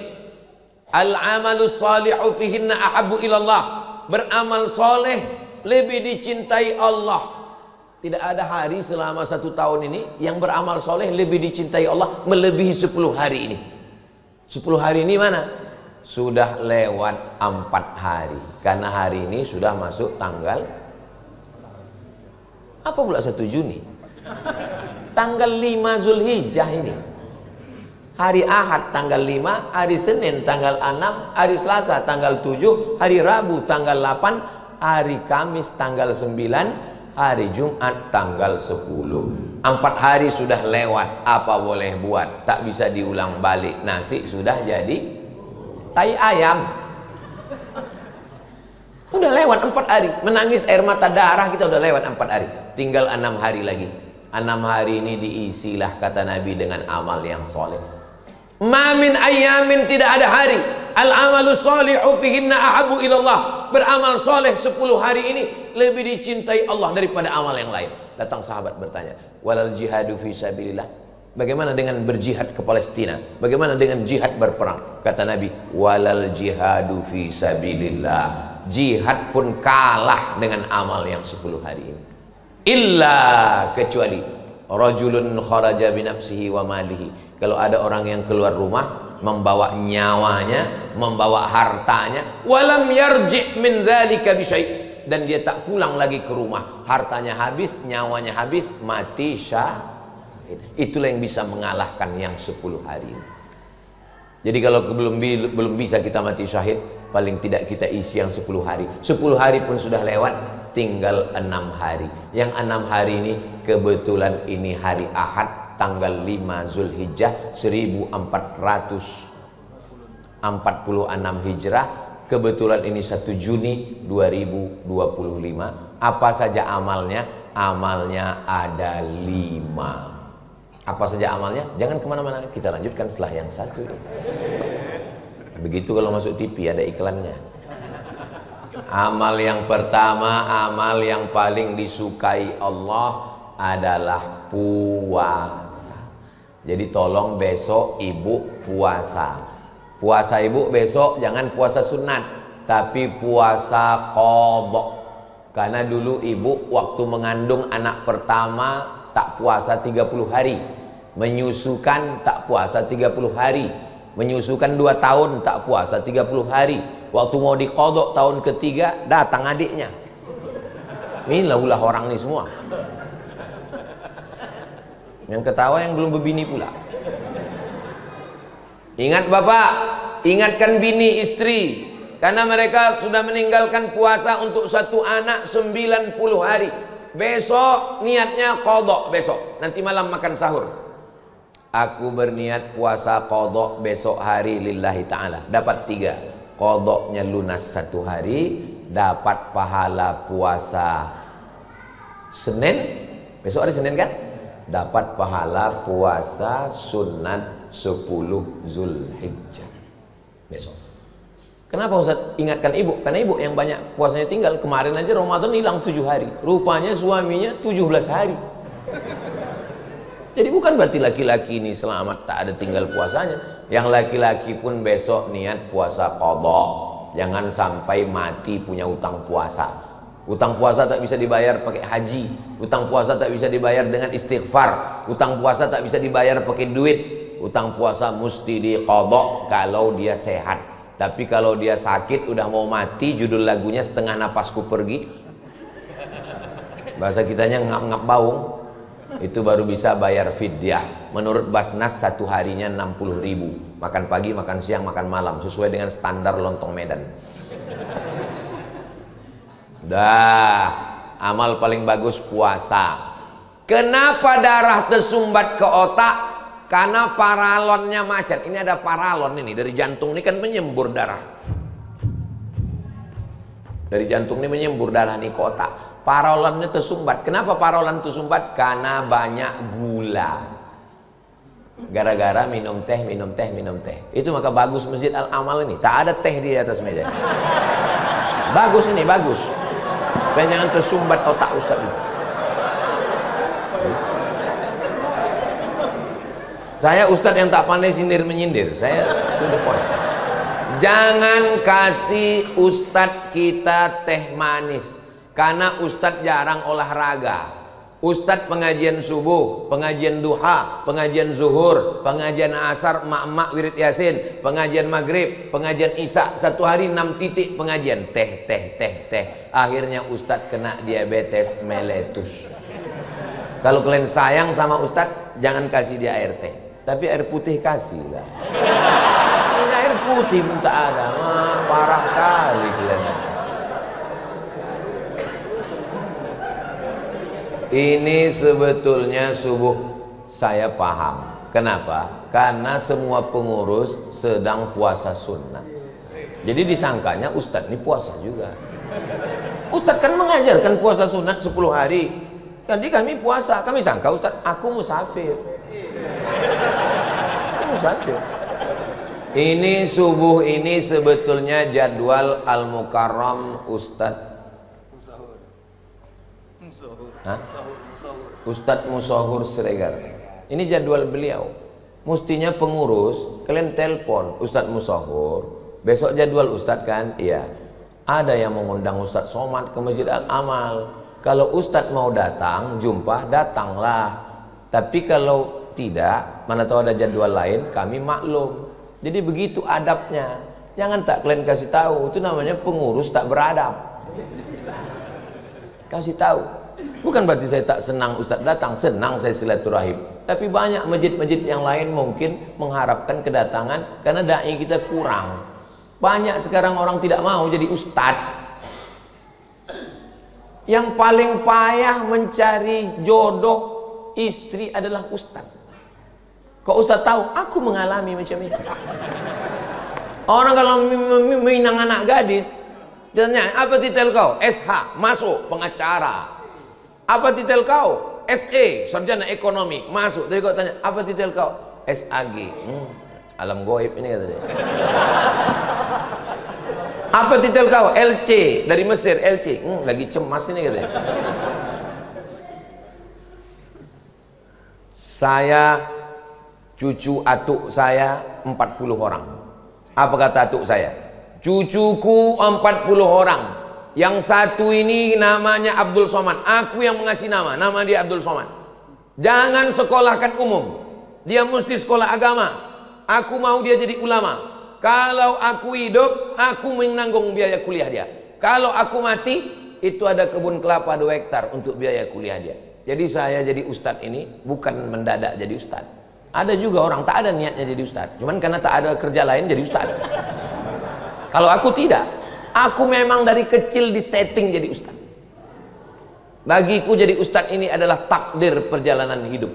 Speaker 1: Al-amalus salihu fihinna ahabbu ilallah. Beramal soleh lebih dicintai Allah. Tidak ada hari selama 1 tahun ini yang beramal soleh lebih dicintai Allah melebihi 10 hari ini. 10 hari ini mana? Sudah lewat 4 hari. Karena hari ini sudah masuk tanggal apa pula 1 Juni? Tanggal 5 Zulhijjah ini. Hari Ahad tanggal 5, hari Senin tanggal 6, hari Selasa tanggal 7, hari Rabu tanggal 8, hari Kamis tanggal 9, hari Jumat tanggal 10. 4 hari sudah lewat, apa boleh buat? Tak bisa diulang balik. Nasi sudah jadi tai ayam. Udah lewat 4 hari. Menangis air mata darah kita udah lewat 4 hari. Tinggal 6 hari lagi. 6 hari ini diisilah kata Nabi dengan amal yang soleh. Ma min ayyamin, tidak ada hari. Al-amalu salihu fihinna ahabbu ilallah. Beramal soleh 10 hari ini lebih dicintai Allah daripada amal yang lain. Datang sahabat bertanya, walal jihadu fi sabilillah. Bagaimana dengan berjihad ke Palestina? Bagaimana dengan jihad berperang? Kata Nabi, walal jihadu fi sabilillah. Jihad pun kalah dengan amal yang 10 hari ini. Illa, kecuali rajulun kharaja binafsihi wa malihi. Kalau ada orang yang keluar rumah membawa nyawanya, membawa hartanya, walam yarji' min dzalika bi syai', dan dia tak pulang lagi ke rumah, hartanya habis, nyawanya habis, mati syahid. Itulah yang bisa mengalahkan yang 10 hari ini. Jadi kalau belum bisa kita mati syahid, paling tidak kita isi yang 10 hari. 10 hari pun sudah lewat, tinggal 6 hari. Yang 6 hari ini kebetulan ini hari Ahad, tanggal 5 Zulhijjah 1446 Hijrah. Kebetulan ini 1 Juni 2025. Apa saja amalnya? Amalnya ada 5. Apa saja amalnya? Jangan kemana-mana, kita lanjutkan setelah yang satu. Begitu kalau masuk TV ada iklannya. Amal yang pertama, amal yang paling disukai Allah adalah puasa. Jadi tolong besok ibu puasa. Puasa ibu besok jangan puasa sunat, tapi puasa qadha. Karena dulu ibu waktu mengandung anak pertama tak puasa 30 hari. Menyusukan tak puasa 30 hari. Menyusukan 2 tahun tak puasa 30 hari. Waktu mau diqadha tahun ketiga datang adiknya. Inilah ulah orang ini semua. Yang ketawa yang belum berbini pula. Ingat bapak, ingatkan bini istri, karena mereka sudah meninggalkan puasa untuk satu anak 90 hari. Besok niatnya qadha besok. Nanti malam makan sahur. Aku berniat puasa qadha besok hari lillahi ta'ala. Dapat 3. Qadha-nya lunas 1 hari, dapat pahala puasa Senin. Besok hari Senin kan? Dapat pahala puasa sunat 10 Zulhijjah besok. Kenapa Ustaz ingatkan ibu? Karena ibu yang banyak puasanya tinggal. Kemarin aja Ramadan hilang 7 hari. Rupanya suaminya 17 hari. Jadi bukan berarti laki-laki ini selamat tak ada tinggal puasanya. Yang laki-laki pun besok niat puasa qadha. Jangan sampai mati punya utang puasa. Utang puasa tak bisa dibayar pakai haji. Utang puasa tak bisa dibayar dengan istighfar. Utang puasa tak bisa dibayar pakai duit. Utang puasa mesti diqadha kalau dia sehat. Tapi kalau dia sakit udah mau mati, judul lagunya setengah napasku pergi. Bahasa kitanya ngap-ngap baung. Itu baru bisa bayar fidyah. Menurut Basnas 1 harinya 60.000. Makan pagi, makan siang, makan malam, sesuai dengan standar lontong Medan. Dah, amal paling bagus puasa. Kenapa darah tersumbat ke otak? Karena paralonnya macet. Ini ada paralon ini dari jantung ini kan menyembur darah. Dari jantung ini menyembur darah nih ke otak. Paralonnya tersumbat. Kenapa paralon tersumbat? Karena banyak gula. Gara-gara minum teh, minum teh, minum teh. Itu maka bagus Masjid Al-Amal ini. Tak ada teh di atas meja. Bagus ini, bagus. Supaya jangan tersumbat otak Ustaz itu. Saya Ustadz yang tak pandai sindir menyindir. Saya to the point. Jangan kasih Ustadz kita teh manis. Karena Ustadz jarang olahraga. Ustadz pengajian subuh, pengajian duha, pengajian zuhur, pengajian asar, mak-mak wirid yasin, pengajian maghrib, pengajian isya. 1 hari 6 titik pengajian. Teh, teh, teh, teh. Akhirnya Ustadz kena diabetes meletus. Kalau kalian sayang sama Ustadz, jangan kasih dia air teh. Tapi air putih kasih lah. Ini air putih pun tak ada. Parah kali kalian. Ini sebetulnya subuh saya paham. Kenapa? Karena semua pengurus sedang puasa sunnah. Jadi disangkanya Ustadz ini puasa juga. Ustadz kan mengajarkan puasa sunat 10 hari. Jadi kami puasa. Kami sangka Ustadz, aku musafir. Aku musafir. Ini subuh ini sebetulnya jadwal Al-Mukarram Ustadz Ustadz Musahur Siregar. Ini jadwal beliau. Mestinya pengurus kalian telepon Ustadz Musahur, besok jadwal Ustadz kan? Iya. Ada yang mengundang Ustadz Somad ke Masjid Al-Amal. Kalau Ustadz mau datang jumpa, datanglah. Tapi kalau tidak, mana tahu ada jadwal lain, kami maklum. Jadi begitu adabnya. Jangan tak kalian kasih tahu. Itu namanya pengurus tak beradab. Kasih tahu. Bukan berarti saya tak senang Ustadz datang, senang saya silaturahim. Tapi banyak masjid-masjid yang lain mungkin mengharapkan kedatangan karena dai kita kurang. Banyak sekarang orang tidak mau jadi ustadz. Yang paling payah mencari jodoh istri adalah ustaz. Kok ustaz tahu? Aku mengalami macam itu. Orang kalau minang anak gadis, tanya, apa titel kau? SH, masuk, pengacara. Apa titel kau? SE, sarjana ekonomi, masuk. Jadi kau tanya, apa titel kau? SAG. Alam goib ini kata dia. Apa titel kau? LC, dari Mesir, LC. Lagi cemas ini kata dia. Saya, cucu atuk saya 40 orang. Apa kata atuk saya? Cucuku 40 orang. Yang satu ini namanya Abdul Somad. Aku yang mengasih nama dia Abdul Somad. Jangan sekolahkan umum. Dia mesti sekolah agama. Aku mau dia jadi ulama. Kalau aku hidup, aku menanggung biaya kuliah dia. Kalau aku mati, itu ada kebun kelapa 2 hektar untuk biaya kuliah dia. Jadi saya jadi ustadz ini bukan mendadak jadi ustadz. Ada juga orang tak ada niatnya jadi ustadz, cuman karena tak ada kerja lain jadi ustadz. Kalau aku tidak, aku memang dari kecil disetting jadi ustadz. Bagiku jadi ustadz ini adalah takdir perjalanan hidup.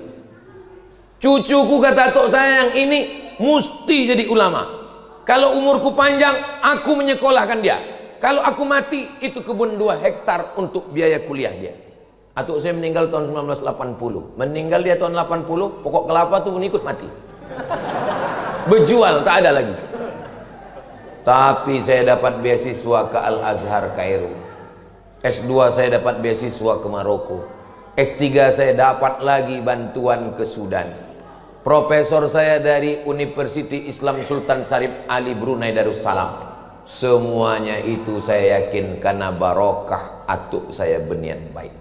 Speaker 1: Cucuku kata tok saya yang ini mesti jadi ulama. Kalau umurku panjang, aku menyekolahkan dia. Kalau aku mati, itu kebun 2 hektar untuk biaya kuliah dia. Atuk saya meninggal tahun 1980. Meninggal dia tahun 80, pokok kelapa tuh ikut mati. Berjual, tak ada lagi. Tapi saya dapat beasiswa ke Al-Azhar Kairo. S2 saya dapat beasiswa ke Maroko. S3 saya dapat lagi bantuan ke Sudan. Profesor saya dari University Islam Sultan Syarif Ali Brunei Darussalam. Semuanya itu saya yakin karena barokah atuk saya berniat baik.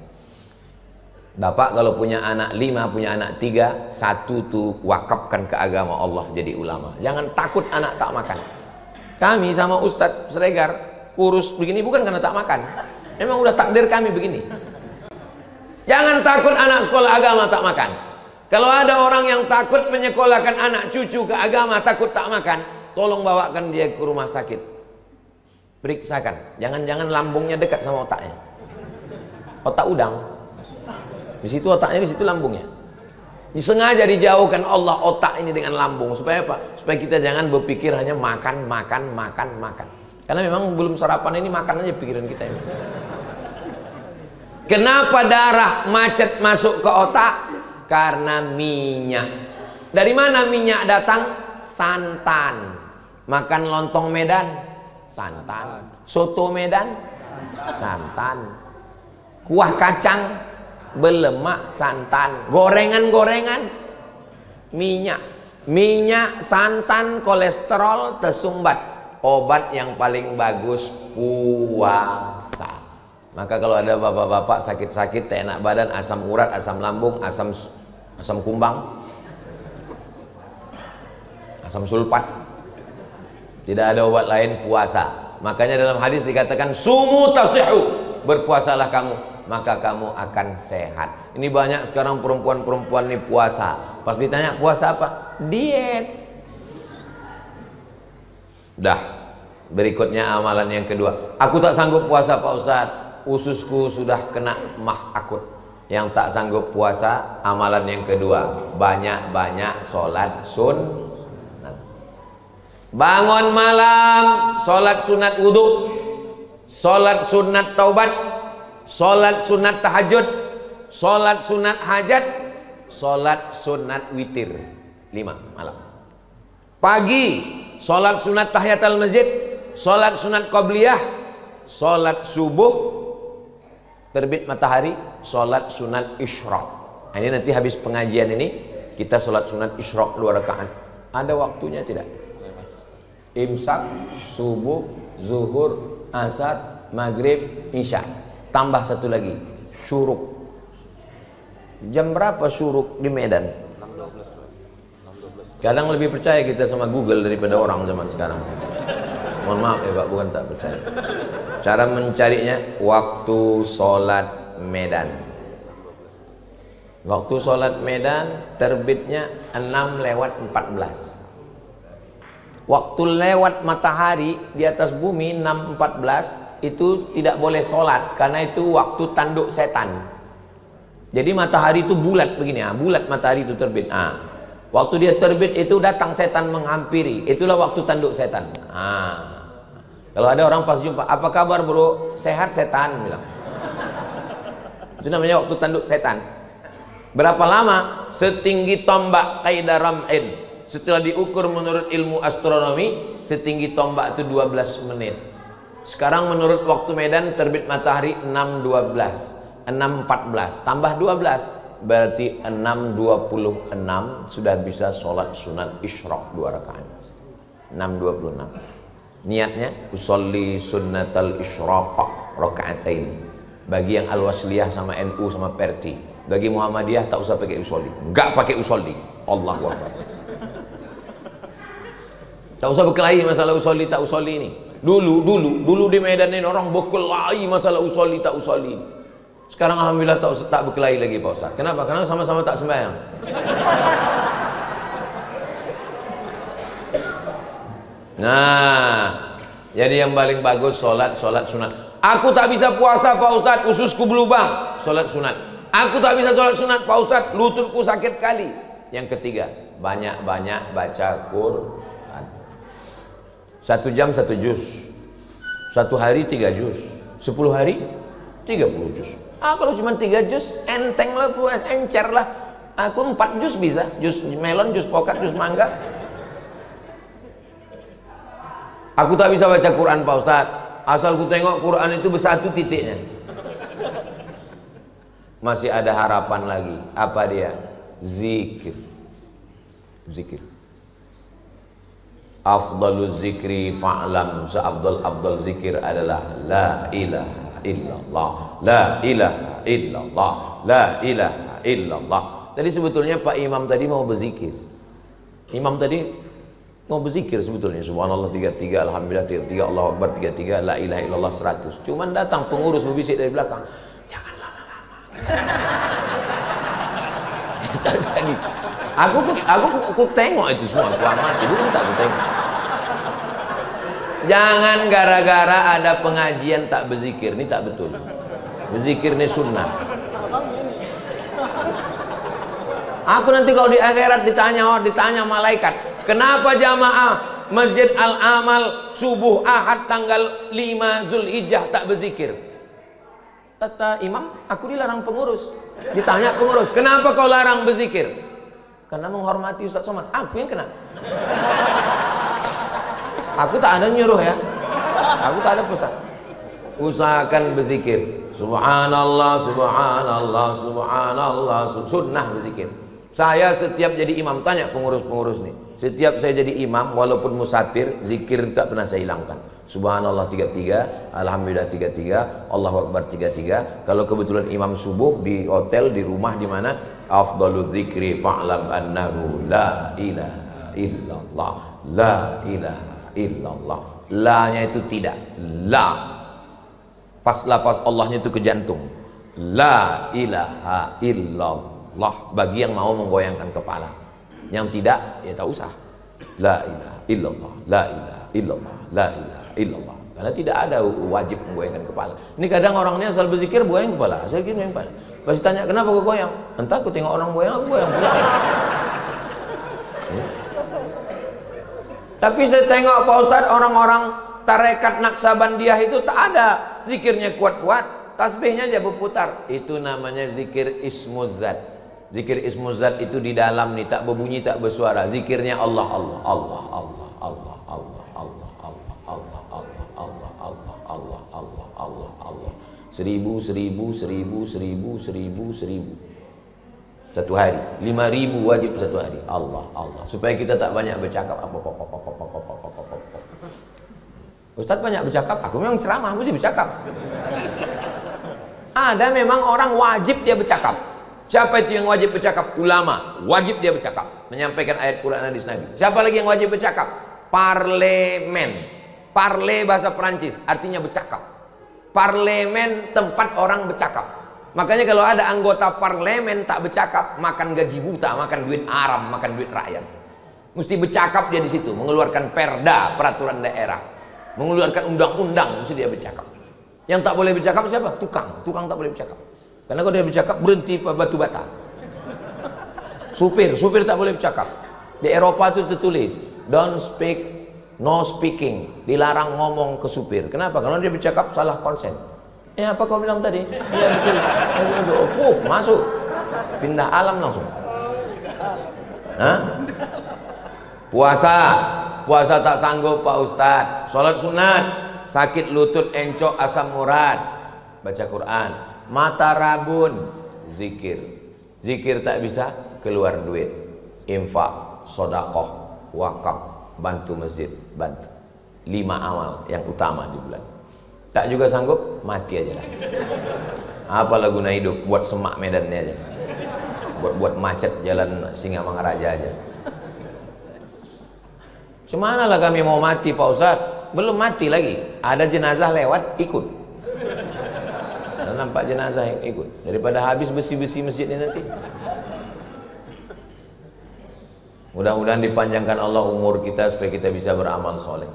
Speaker 1: Bapak kalau punya anak 5, punya anak 3, 1 tuh wakafkan ke agama Allah jadi ulama. Jangan takut anak tak makan. Kami sama Ustadz Sregar kurus begini bukan karena tak makan. Memang udah takdir kami begini. Jangan takut anak sekolah agama tak makan. Kalau ada orang yang takut menyekolahkan anak cucu ke agama takut tak makan, tolong bawakan dia ke rumah sakit. Periksakan. Jangan-jangan lambungnya dekat sama otaknya. Otak udang. Di situ otaknya, di situ lambungnya. Disengaja dijauhkan Allah otak ini dengan lambung supaya apa? Supaya kita jangan berpikir hanya makan. Karena memang belum sarapan ini makan aja pikiran kita ini. Kenapa darah macet masuk ke otak? Karena minyak. Dari mana minyak datang? Santan. Makan lontong Medan, santan. Soto Medan, santan. Kuah kacang berlemak, santan. Gorengan-gorengan, minyak. Minyak, santan, kolesterol tersumbat. Obat yang paling bagus puasa. Maka kalau ada bapak-bapak sakit-sakit, tak enak badan, asam urat, asam lambung, asam kumbang, asam sulfat, tidak ada obat lain, puasa. Makanya dalam hadis dikatakan sumu tasihu, berpuasalah kamu maka kamu akan sehat. Ini banyak sekarang perempuan-perempuan ini puasa, pas ditanya puasa apa? Diet. Dah, berikutnya amalan yang kedua. Aku tak sanggup puasa Pak Ustadz, ususku sudah kena mah akut. Yang tak sanggup puasa, amalan yang kedua, banyak-banyak sholat sunat. Bangun malam, sholat sunat wudhu, sholat sunat taubat, sholat sunat tahajud, sholat sunat hajat, sholat sunat witir. 5 malam. Pagi, sholat sunat tahiyatul masjid, sholat sunat qabliyah, sholat subuh, terbit matahari, sholat sunat isyraq. Nah, ini nanti habis pengajian ini kita sholat sunat isyraq 2 rakaat. Ada waktunya tidak? Imsak, subuh, zuhur, asar, maghrib, isya. Tambah satu lagi, syuruk. Jam berapa syuruk di Medan? 6.12. Kadang lebih percaya kita sama Google daripada orang zaman sekarang. Mohon maaf ya Pak, bukan tak percaya. Cara mencarinya, waktu sholat Medan. Waktu sholat Medan terbitnya 6:14. Waktu lewat matahari di atas bumi 6:14, itu tidak boleh sholat karena itu waktu tanduk setan. Jadi matahari itu bulat begini, bulat matahari itu terbit. Waktu dia terbit itu datang setan menghampiri, itulah waktu tanduk setan. Kalau ada orang pas jumpa, apa kabar bro? Sehat setan bilang. Itu namanya waktu tanduk setan. Berapa lama? Setinggi tombak kaidah ram'in. Setelah diukur menurut ilmu astronomi, setinggi tombak itu 12 menit. Sekarang menurut waktu Medan terbit matahari 6.12, 6.14, tambah 12 berarti 6.26 sudah bisa sholat sunat isyraq 2 rakaat. 6.26. Niatnya usolli sunnatal isyraq rakaatain. Bagi yang Al-Wasliyah sama NU sama Perti, bagi Muhammadiyah tak usah pakai usolli, enggak pakai usolli. Allahu Akbar. Tak usah berkelahi masalah usolli tak usolli ini. Dulu di Medan ini orang berkelahi masalah usolli tak usolli. Sekarang alhamdulillah tak berkelahi lagi Pak Ustaz. Kenapa? Karena sama-sama tak sembahyang. Nah, jadi yang paling bagus sholat sunat. Aku tak bisa puasa Pak Ustaz, ususku berlubang, sholat sunat. Aku tak bisa sholat sunat Pak Ustaz, lututku sakit kali. Yang ketiga, banyak-banyak baca Quran. 1 jam 1 juz, 1 hari 3 juz, 10 hari 30 juz. Kalau cuma 3 juz enteng lah, encer lah. Aku 4 juz bisa, juz melon, juz pokat, juz mangga. Aku tak bisa baca Quran Pak Ustaz, asal ku tengok Quran itu bersatu titiknya. Masih ada harapan lagi. Apa dia? Zikir. Afdalul zikri fa'lam, seabdal zikir adalah la ilaha illallah, la ilaha illallah, la ilaha illallah. Tadi sebetulnya Pak Imam tadi mau berzikir. Imam tadi mau berzikir sebetulnya, subhanallah 33, alhamdulillah 33, Allahu Akbar 33, la ilaha illallah 100. Cuman datang pengurus berbisik dari belakang, jangan lama-lama. Jadi aku tengok itu semua, aku amati, bukan tak aku tengok. Jangan gara-gara ada pengajian tak berzikir, ini tak betul. Berzikir ini sunnah. Aku nanti kalau di akhirat ditanya malaikat, kenapa jamaah Masjid Al-Amal subuh Ahad tanggal 5 Zulhijjah tak berzikir? Kata imam, aku dilarang pengurus. Ditanya pengurus, kenapa kau larang berzikir? Karena menghormati Ustaz Somad. Aku yang kena. Aku tak ada nyuruh ya. Aku tak ada pesan. Usahakan berzikir. Subhanallah, subhanallah, subhanallah. Sunnah berzikir. Saya setiap jadi imam, tanya pengurus-pengurus nih. Setiap saya jadi imam, walaupun musafir, zikir tak pernah saya hilangkan. Subhanallah 33, alhamdulillah 33, Allahu Akbar 33. Kalau kebetulan imam subuh di hotel, di rumah, di mana, afdalul dzikri fa'lam annahu la ilaha illallah, la ilaha illallah. La-nya itu tidak, la. Pas lafaz Allahnya itu ke jantung. La ilaha illallah, bagi yang mau menggoyangkan kepala. Yang tidak, ya tak usah. La ilaha illallah, la ilaha illallah, la ilaha illallah. Karena tidak ada wajib menggoyangkan kepala. Ini kadang orang ini asal berzikir goyang kepala, asal gini goyang kepala. Pas tanya kenapa kau goyang? Entah, aku tengok orang goyang, aku goyang. Tapi saya tengok Pak Ustadz, orang-orang tarekat Naksabandiyah itu tak ada zikirnya kuat-kuat, tasbihnya aja berputar. Itu namanya zikir ismuzat. Zikir ismuzat itu di dalam nih, tak berbunyi, tak bersuara. Zikirnya Allah, Allah, Allah, Allah, Allah, Allah, Allah, Allah, Allah, Allah, Allah, Allah, Allah, Allah, Allah, Allah. 1000, 1000, 1000, 1000, 1000, 1000. Satu hari, 5000 wajib satu hari. Allah, Allah. Supaya kita tak banyak bercakap. Ustaz banyak bercakap, aku memang ceramah, mesti bercakap. Ada memang orang wajib dia bercakap. Siapa itu yang wajib bercakap? Ulama, wajib dia bercakap, menyampaikan ayat Quran dan hadis Nabi. Siapa lagi yang wajib bercakap? Parlemen. Parle bahasa Perancis, artinya bercakap. Parlemen tempat orang bercakap. Makanya kalau ada anggota parlemen tak bercakap, makan gaji buta, makan duit haram, makan duit rakyat. Mesti bercakap dia di situ, mengeluarkan perda, peraturan daerah, mengeluarkan undang-undang, mesti dia bercakap. Yang tak boleh bercakap siapa? Tukang tak boleh bercakap. Karena kalau dia bercakap berhenti batu bata. Supir tak boleh bercakap. Di Eropa itu tertulis, don't speak, no speaking. Dilarang ngomong ke supir. Kenapa? Kalau dia bercakap salah konsen. Apa kau bilang tadi? Iya betul. Masuk. Pindah alam langsung. Hah? Puasa tak sanggup Pak Ustadz. Sholat sunat, sakit lutut, encok, asam urat, baca Quran. Mata rabun, zikir tak bisa, keluar duit, infak, sodakoh, wakaf, bantu masjid, bantu. 5 amal yang utama di bulan. Tak juga sanggup, mati aja lah. Apalah guna hidup, buat semak medannya aja, buat macet jalan Singamangaraja aja. Cemanalah kami mau mati Pak Ustadz? Belum mati lagi, ada jenazah lewat, ikut. Nampak jenazah yang ikut, daripada habis besi-besi masjid ini nanti. Mudah-mudahan dipanjangkan Allah umur kita supaya kita bisa beramal soleh.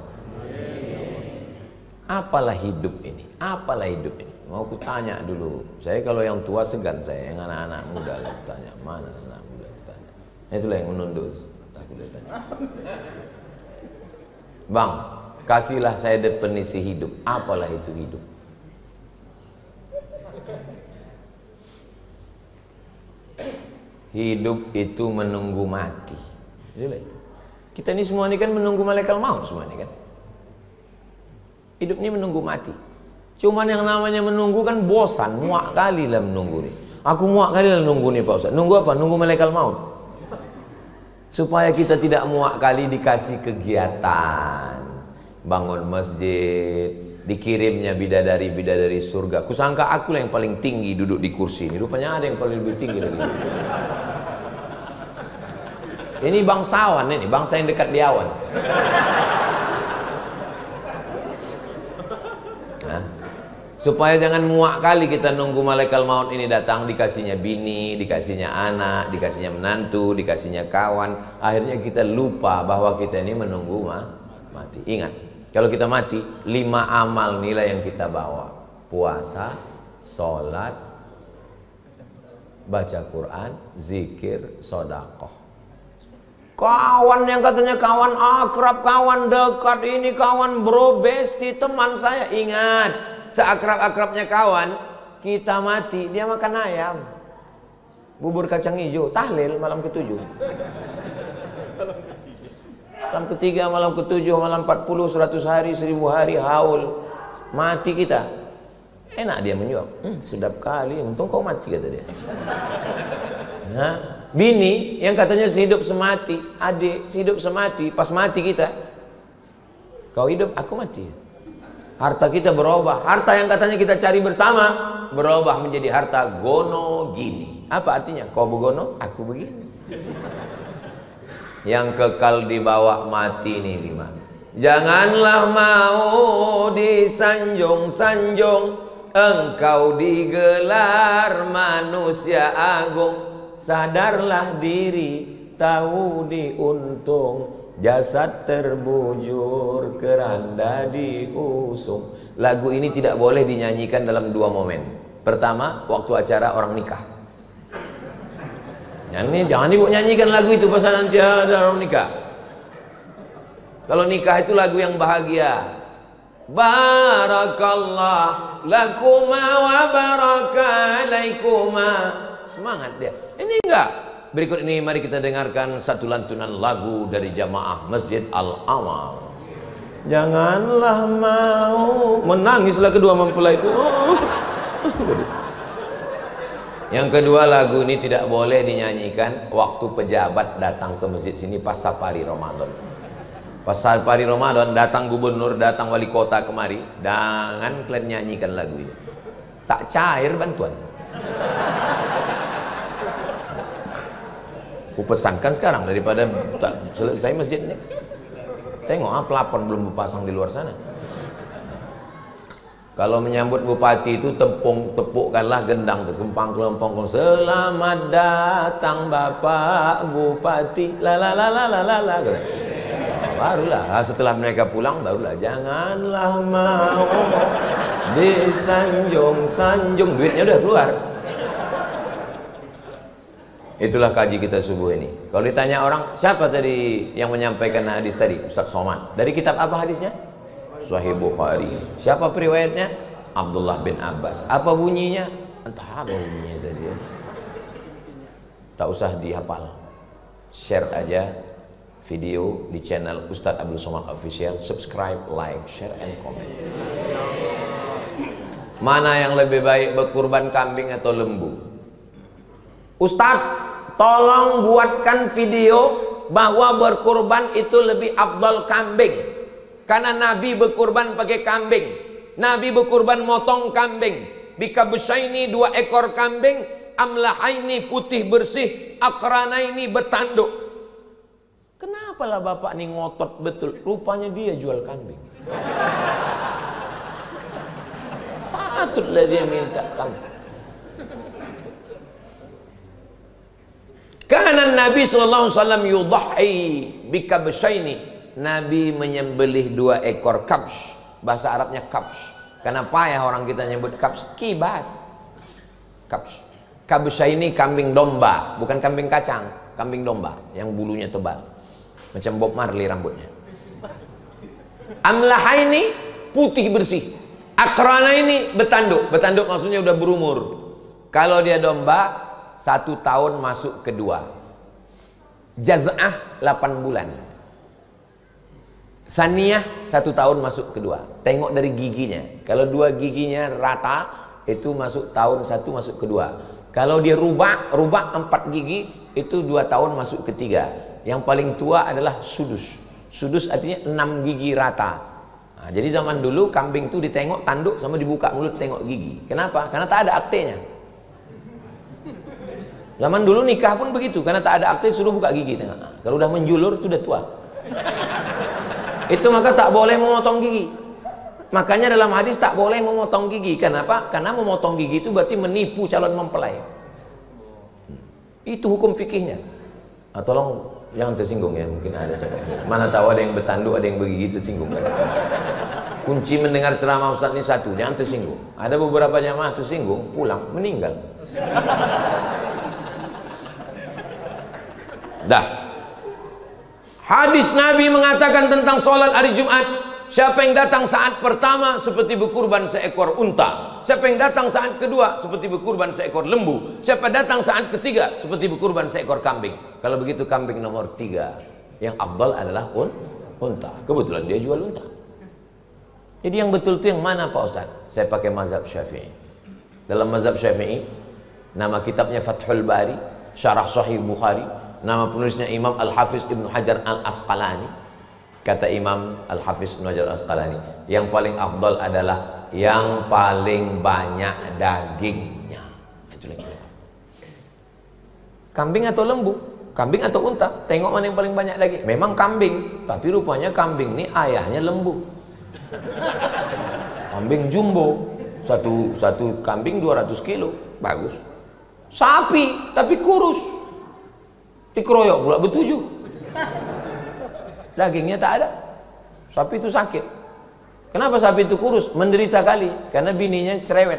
Speaker 1: Apalah hidup ini? Apalah hidup ini? Mau ku tanya dulu. Saya kalau yang tua segan, saya yang anak-anak muda lah tanya. Mana anak muda tanya. Itulah yang menunduk. Takut dia tanya. Bang, kasihlah saya definisi hidup. Apalah itu hidup? Hidup itu menunggu mati. Kita ini semua ini kan menunggu malaikat maut semua ini kan. Hidup ini menunggu mati. Cuman yang namanya menunggu kan bosan, muak kali lah menunggu nih. Aku muak kali lah nunggu nih Pak Ustaz. Nunggu apa? Nunggu malaikat maut. Supaya kita tidak muak kali dikasih kegiatan, bangun masjid, dikirimnya bidadari surga. Kusangka aku lah yang paling tinggi duduk di kursi ini. Rupanya ada yang paling lebih tinggi lagi. Ini bangsawan ini, bangsa yang dekat di awan. Supaya jangan muak kali kita nunggu malaikat maut ini datang, dikasihnya bini, dikasihnya anak, dikasihnya menantu, dikasihnya kawan. Akhirnya kita lupa bahwa kita ini menunggu mati. Ingat, kalau kita mati, 5 amal nilai yang kita bawa. Puasa, sholat, baca Quran, zikir, sodakoh. Kawan yang katanya kawan akrab, kawan dekat, ini kawan bro, besti, teman saya. Ingat, seakrab-akrabnya kawan, kita mati, dia makan ayam, bubur kacang hijau, tahlil malam ke-7, malam ke-3, malam ke-7, malam 40, 100 hari, 1000 hari, haul. Mati kita, enak dia menjawab, sedap kali, untung kau mati, kata dia. Nah, bini yang katanya sehidup semati, adik sehidup semati, pas mati kita, kau hidup, aku mati. Harta kita berubah. Harta yang katanya kita cari bersama berubah menjadi harta gono gini. Apa artinya? Kau begono, aku begini. Yang kekal dibawa mati ini 5. Janganlah mau disanjung-sanjung, engkau digelar manusia agung. Sadarlah diri, tahu diuntung, jasad terbujur, keranda diusung. Lagu ini tidak boleh dinyanyikan dalam 2 momen. Pertama, waktu acara orang nikah. Jangan ibu nyanyikan lagu itu pas nanti ada orang nikah. Kalau nikah itu lagu yang bahagia. Barakallah lakuma wa baraka alaikuma. Semangat dia. Ini enggak. Berikut ini mari kita dengarkan satu lantunan lagu dari jamaah Masjid Al-Amal. Janganlah mau, menangislah kedua mempelai itu. Yang kedua, lagu ini tidak boleh dinyanyikan waktu pejabat datang ke masjid sini pas safari Ramadan. Pas safari Ramadan datang gubernur, datang wali kota kemari, jangan kalian nyanyikan lagu ini. Tak cair bantuan. Aku pesankan sekarang daripada tak selesai masjid ini. Tengok pelapon belum berpasang di luar sana. Kalau menyambut bupati itu tepukkanlah gendang tuh, kempang kelempong, selamat datang Bapak Bupati, la la la la la la la. Barulah setelah mereka pulang barulah janganlah mau Di sanjung, duitnya udah keluar. Itulah kaji kita subuh ini. Kalau ditanya orang, siapa tadi yang menyampaikan hadis tadi? Ustaz Somad. Dari kitab apa hadisnya? Sahih Bukhari. Siapa periwayatnya? Abdullah bin Abbas. Apa bunyinya? Entah apa bunyinya tadi ya. Tak usah dihafal. Share aja video di channel Ustadz Abdul Somad Official. Subscribe, like, share, and comment. Mana yang lebih baik, berkurban kambing atau lembu? Ustadz, tolong buatkan video bahwa berkurban itu lebih afdal kambing. Karena Nabi berkurban pakai kambing. Nabi berkurban motong kambing. Bikabsyaini 2 ekor kambing, amlahaini putih bersih, akranaini betanduk. Kenapa lah bapak nih ngotot betul? Rupanya dia jual kambing. Patutlah dia minta kambing. Karena Nabi SAW yudhahi bikabsyaini. Nabi menyembelih 2 ekor kabsh. Bahasa Arabnya kabsh. Karena payah orang kita nyebut kabsh, kibas. Kabsh. Kabsyaini kambing domba, bukan kambing kacang, kambing domba yang bulunya tebal. Macam Bob Marley rambutnya. Amlahaini putih bersih. Akrana ini betanduk. Betanduk maksudnya udah berumur. Kalau dia domba 1 tahun masuk kedua. Jaz'ah 8 bulan. Saniyah 1 tahun masuk kedua. Tengok dari giginya. Kalau 2 giginya rata, itu masuk tahun 1 masuk kedua. Kalau dia rubak 4 gigi, itu 2 tahun masuk ketiga. Yang paling tua adalah sudus. Sudus artinya 6 gigi rata. Nah, jadi zaman dulu kambing itu ditengok tanduk sama dibuka mulut tengok gigi. Kenapa? Karena tak ada aktenya. Zaman dulu nikah pun begitu, karena tak ada akte suruh buka gigi. Tengok. Kalau udah menjulur itu udah tua. Itu maka tak boleh memotong gigi. Makanya dalam hadis tak boleh memotong gigi. Kenapa? Karena memotong gigi itu berarti menipu calon mempelai. Itu hukum fikihnya. Nah, tolong jangan tersinggung ya, mungkin ada cakap. Mana tahu ada yang bertanduk, ada yang bergigi tersinggung kan. Kunci mendengar ceramah Ustaz ini satu, jangan tersinggung. Ada beberapa jamaah tersinggung, pulang, meninggal. Dah. Hadis Nabi mengatakan tentang sholat hari Jumat. Siapa yang datang saat pertama seperti berkurban seekor unta. Siapa yang datang saat kedua seperti berkurban seekor lembu. Siapa datang saat ketiga seperti berkurban seekor kambing. Kalau begitu kambing nomor 3 yang afdal adalah unta. Kebetulan dia jual unta. Jadi yang betul itu yang mana Pak Ustaz? Saya pakai mazhab Syafi'i. Dalam mazhab Syafi'i, nama kitabnya Fathul Bari, Syarah Sahih Bukhari. Nama penulisnya Imam Al-Hafiz Ibnu Hajar Al-Asqalani. Kata Imam Al-Hafiz Ibnu Hajar Al-Asqalani, yang paling afdal adalah yang paling banyak dagingnya. Itu lagi. Kambing atau lembu? Kambing atau unta? Tengok mana yang paling banyak daging. Memang kambing, tapi rupanya kambing ini ayahnya lembu. Kambing jumbo. Satu kambing 200 kilo. Bagus. Sapi, tapi kurus. Dikeroyok pula bertujuh. Dagingnya tak ada. Sapi itu sakit. Kenapa sapi itu kurus? Menderita kali. Karena bininya cerewet.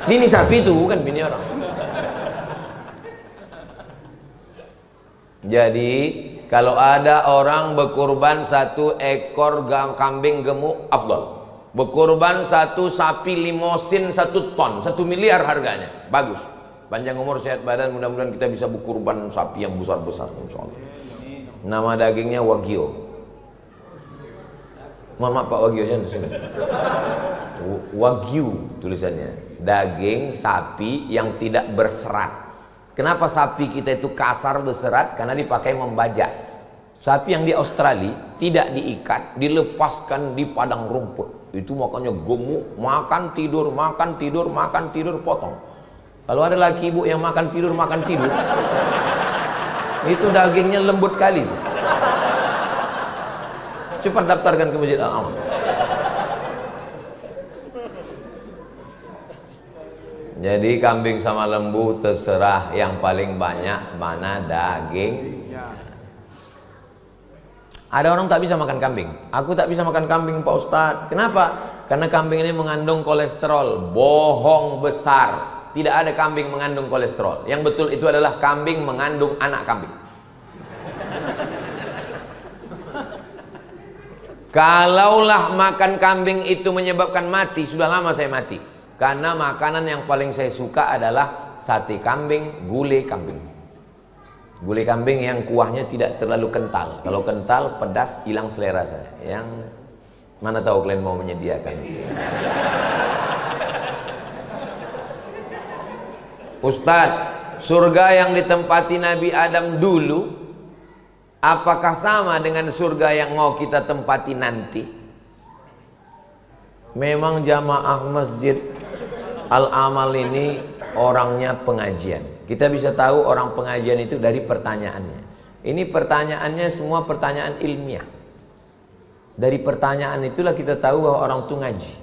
Speaker 1: Bini sapi itu bukan bini orang. Jadi kalau ada orang berkurban 1 ekor kambing gemuk, afdal. Berkurban 1 sapi limosin 1 ton, 1 miliar harganya, bagus. Panjang umur, sehat badan, mudah-mudahan kita bisa berkurban sapi yang besar-besar, insyaallah. Nama dagingnya Wagyu. Mohon maaf Pak, Wagyu jangan disini. Wagyu tulisannya. Daging sapi yang tidak berserat. Kenapa sapi kita itu kasar berserat? Karena dipakai membajak. Sapi yang di Australia tidak diikat, dilepaskan di padang rumput. Itu makanya gemuk, makan tidur, makan tidur, makan tidur, potong. Kalau ada laki ibu yang makan tidur, itu dagingnya lembut kali itu. Cepat daftarkan ke Masjid Al-Aman. Jadi kambing sama lembu terserah, yang paling banyak mana daging. Ada orang tak bisa makan kambing. Aku tak bisa makan kambing Pak Ustadz. Kenapa? karena kambing ini mengandung kolesterol. Bohong besar. Tidak ada kambing mengandung kolesterol. Yang betul itu adalah kambing mengandung anak kambing. Kalaulah makan kambing itu menyebabkan mati, sudah lama saya mati. Karena makanan yang paling saya suka adalah sate kambing, gulai kambing. Gulai kambing yang kuahnya tidak terlalu kental. Kalau kental, pedas, hilang selera saya. Yang mana tahu kalian mau menyediakan. Ustadz, surga yang ditempati Nabi Adam dulu, apakah sama dengan surga yang mau kita tempati nanti? Memang jamaah masjid Al-Amal ini orangnya pengajian. Kita bisa tahu orang pengajian itu dari pertanyaannya. Ini pertanyaannya semua pertanyaan ilmiah. Dari pertanyaan itulah kita tahu bahwa orang itu ngaji.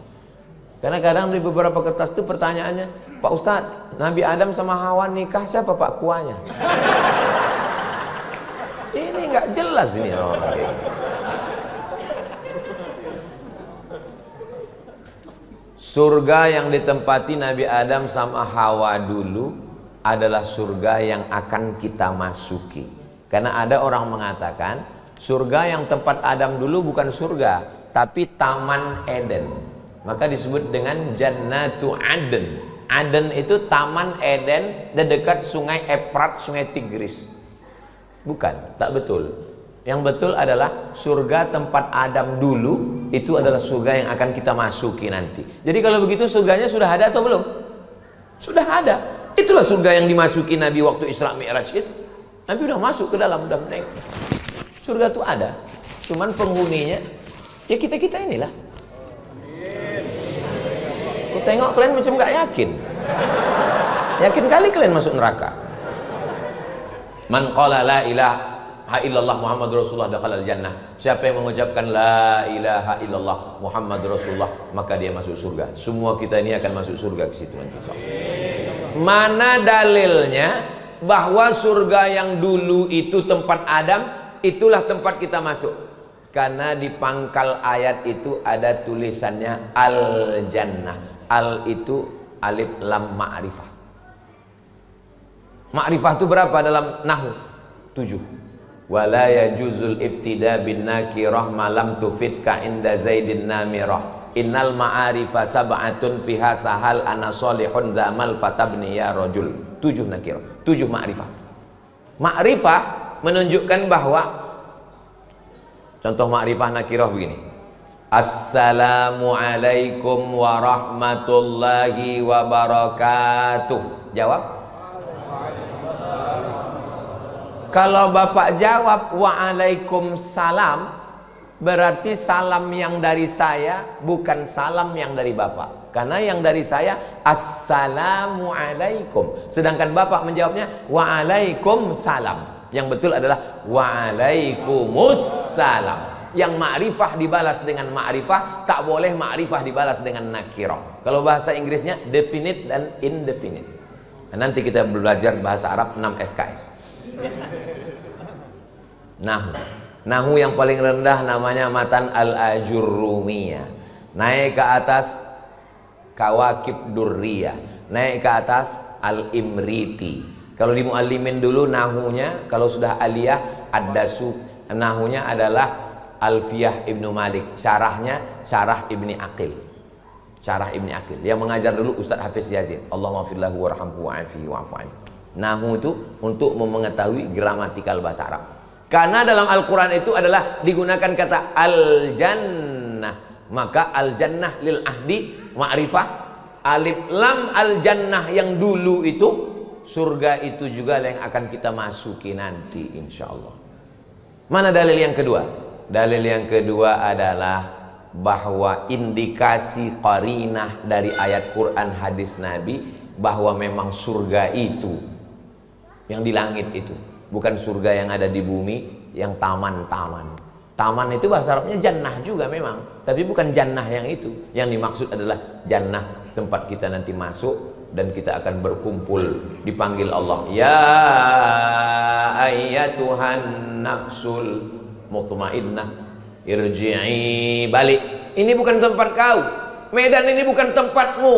Speaker 1: Karena kadang di beberapa kertas itu pertanyaannya, Pak Ustadz, Nabi Adam sama Hawa nikah, siapa Pak kuahnya? Ini nggak jelas ini orang kayak. Surga yang ditempati Nabi Adam sama Hawa dulu adalah surga yang akan kita masuki. Karena ada orang mengatakan surga yang tempat Adam dulu bukan surga, tapi Taman Eden. Maka disebut dengan Jannatu Aden. Aden itu Taman Eden dan dekat sungai Efrat, sungai Tigris. Bukan, tak betul. Yang betul adalah surga tempat Adam dulu, itu adalah surga yang akan kita masuki nanti. Jadi kalau begitu surganya sudah ada atau belum? Sudah ada. Itulah surga yang dimasuki Nabi waktu Isra Mi'raj itu. Nabi udah masuk ke dalam, udah naik. Surga itu ada. Cuman penghuninya ya kita-kita inilah. Aku tengok kalian macam gak yakin. Yakin kali kalian masuk neraka. Man qala la ilaha illallah Muhammad Rasulullah dakhalal jannah. Siapa yang mengucapkan la ilaha illallah Muhammad Rasulullah, maka dia masuk surga. Semua kita ini akan masuk surga ke situ nanti insyaallah. Mana dalilnya bahwa surga yang dulu itu tempat Adam, itulah tempat kita masuk? Karena di pangkal ayat itu ada tulisannya al-jannah. Al itu alif lam ma'rifah. Ma'rifah itu berapa dalam nahwu? 7. Wala yajuzul ibtida bin nakirah malam tufidka inda zaidin namirah. Innal ma'arifa sab'atun fiha sahal ana solihun zamal fatabni ya rajul. 7 nakirah, 7 ma'rifah. Ma'rifah menunjukkan bahwa, contoh ma'rifah nakirah begini. Assalamualaikum warahmatullahi wabarakatuh. Jawab. Kalau bapak jawab waalaikumsalam, berarti salam yang dari saya bukan salam yang dari bapak. Karena yang dari saya assalamualaikum, sedangkan bapak menjawabnya waalaikumsalam. Yang betul adalah waalaikumsalam. Yang ma'rifah dibalas dengan ma'rifah, tak boleh ma'rifah dibalas dengan nakirah. Kalau bahasa Inggrisnya definite dan indefinite. Nah, nanti kita belajar bahasa Arab 6 SKS. Nahu yang paling rendah namanya matan al-ajurrumiyah. Naik ke atas kawakib durriyah. Naik ke atas al-imriti. Kalau di muallimin dulu nahunya, kalau sudah aliyah ad-dasu, nahunya adalah Alfiyah Ibnu Malik, syarahnya Syarah Ibni Aqil. Syarah Ibni Aqil. Yang mengajar dulu Ustaz Hafiz Yazid. Allahumma firlahu warhamhu wa'afihi wa'fu anhu. Nahu itu untuk mengetahui gramatikal bahasa Arab. Karena dalam Al-Quran itu adalah digunakan kata al-jannah. Maka al-jannah lil ahdi ma'rifah. Alif lam al-jannah yang dulu itu, surga itu juga yang akan kita masuki nanti insyaallah. Mana dalil yang kedua? Dalil yang kedua adalah bahwa indikasi qarinah dari ayat Quran hadis Nabi bahwa memang surga itu yang di langit itu bukan surga yang ada di bumi, yang taman-taman. Taman itu bahasa Arabnya jannah juga memang, tapi bukan jannah yang itu. Yang dimaksud adalah jannah tempat kita nanti masuk dan kita akan berkumpul dipanggil Allah. Ya ayyatuhan nafsul mutmainnah irji'i, balik. Ini bukan tempat kau. Medan ini bukan tempatmu.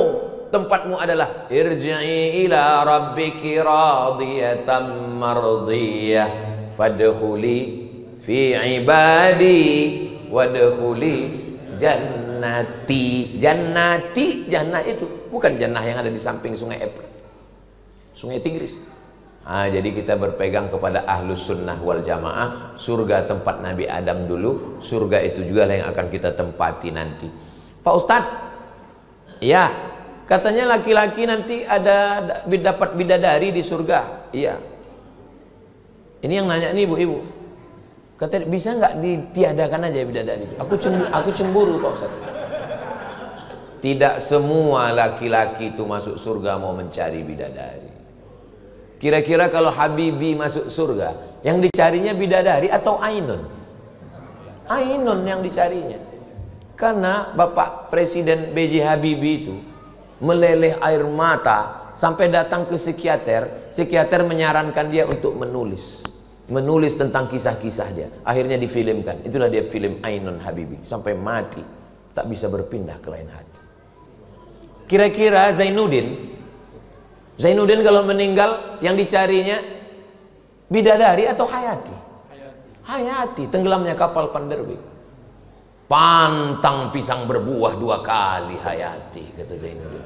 Speaker 1: Tempatmu adalah irji'i ila rabbiki radiyatan mardiyah fadkhuli fi ibadi wadkhuli jannati. Jannati, jannah itu bukan jannah yang ada di samping sungai Efrat, sungai Tigris. Jadi kita berpegang kepada ahlus sunnah wal jamaah. Surga tempat Nabi Adam dulu, surga itu juga yang akan kita tempati nanti. Pak Ustadz, ya katanya laki-laki nanti ada dapat bidadari di surga. Iya. Ini yang nanya nih ibu-ibu. Katanya bisa nggak ditiadakan aja bidadari itu? Aku cemburu Pak Ustadz. Tidak semua laki-laki itu masuk surga mau mencari bidadari. Kira-kira kalau Habibi masuk surga, yang dicarinya bidadari atau ainun? Ainun yang dicarinya. Karena Bapak Presiden B.J. Habibie itu meleleh air mata sampai datang ke psikiater. Psikiater menyarankan dia untuk menulis tentang kisah-kisah dia. Akhirnya difilmkan. Itulah dia film Ainun Habibie. Sampai mati tak bisa berpindah ke lain hati. Kira-kira Zainuddin kalau meninggal yang dicarinya bidadari atau Hayati? Hayati. Tenggelamnya kapal Panderbik. Pantang pisang berbuah 2 kali Hayati, kata Zainuddin.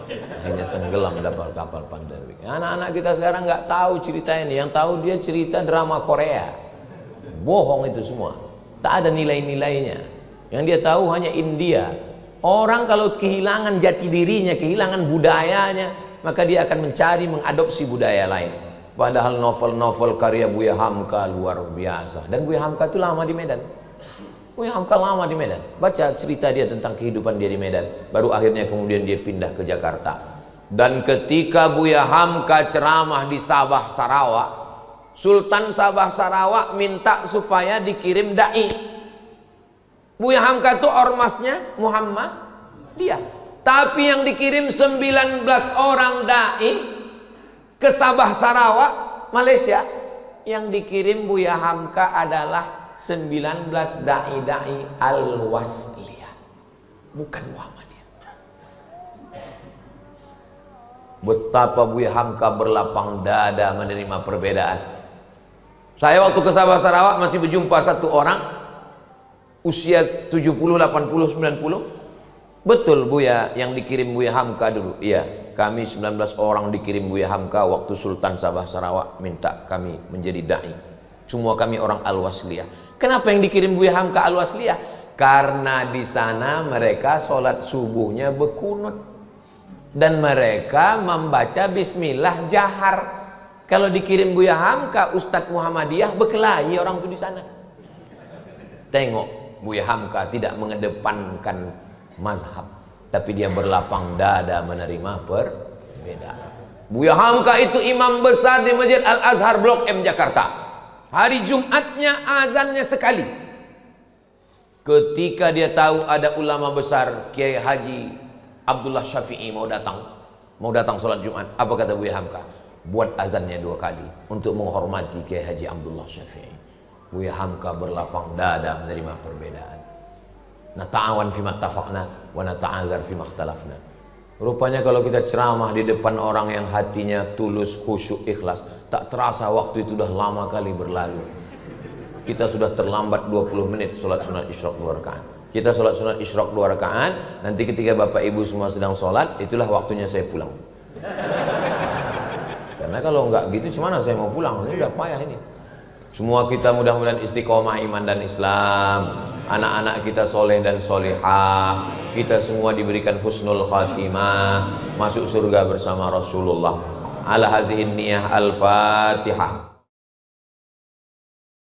Speaker 1: Akhirnya tenggelam dalam kapal Panderbik. Anak-anak kita sekarang nggak tahu cerita ini. Yang tahu dia cerita drama Korea. Bohong itu semua. Tak ada nilai-nilainya. Yang dia tahu hanya India. Orang kalau kehilangan jati dirinya, kehilangan budayanya, maka dia akan mencari mengadopsi budaya lain. Padahal novel-novel karya Buya Hamka luar biasa. Dan Buya Hamka itu lama di Medan. Buya Hamka lama di Medan. Baca cerita dia tentang kehidupan dia di Medan. Baru akhirnya kemudian dia pindah ke Jakarta. Dan ketika Buya Hamka ceramah di Sabah Sarawak, Sultan Sabah Sarawak minta supaya dikirim dai. Buya Hamka itu ormasnya Muhammad dia. Tapi yang dikirim 19 orang dai ke Sabah Sarawak, Malaysia. Yang dikirim Buya Hamka adalah 19 dai-dai Al-Wasliyah, bukan Muhammadiyah. Betapa Buya Hamka berlapang dada menerima perbedaan. Saya waktu ke Sabah Sarawak masih berjumpa satu orang usia 70, 80, 90. Betul Buya yang dikirim Buya Hamka dulu. Iya, kami 19 orang dikirim Buya Hamka waktu Sultan Sabah Sarawak minta kami menjadi dai. Semua kami orang Al-Wasliyah. Kenapa yang dikirim Buya Hamka Al-Wasliyah? Karena di sana mereka sholat subuhnya berkunut dan mereka membaca Bismillah jahar. Kalau dikirim Buya Hamka Ustadz Muhammadiyah berkelahi orang itu di sana. Tengok Buya Hamka tidak mengedepankan mazhab, tapi dia berlapang dada menerima perbedaan. Buya Hamka itu imam besar di Masjid Al-Azhar Blok M Jakarta. Hari Jumatnya azannya sekali. Ketika dia tahu ada ulama besar Kiai Haji Abdullah Syafi'i mau datang sholat Jumat, apa kata Buya Hamka? Buat azannya 2 kali untuk menghormati Kiai Haji Abdullah Syafi'i. Buya Hamka berlapang dada menerima perbedaan. Nata'awan fima tafaqna wa nata'azar fima ikhtalafna. Rupanya kalau kita ceramah di depan orang yang hatinya tulus, khusyuk, ikhlas, tak terasa waktu itu sudah lama kali berlalu. Kita sudah terlambat 20 menit sholat sunat isyraq 2 rakaat. Kita sholat sunat isyraq 2 rakaat, nanti ketika Bapak Ibu semua sedang sholat, itulah waktunya saya pulang. Karena kalau enggak gitu, gimana saya mau pulang? Ini udah payah ini. Semua kita mudah-mudahan istiqomah iman dan Islam. Anak-anak kita soleh dan solehah. Kita semua diberikan husnul khatimah, masuk surga bersama Rasulullah. Ala hazihin niyah al-Fatihah.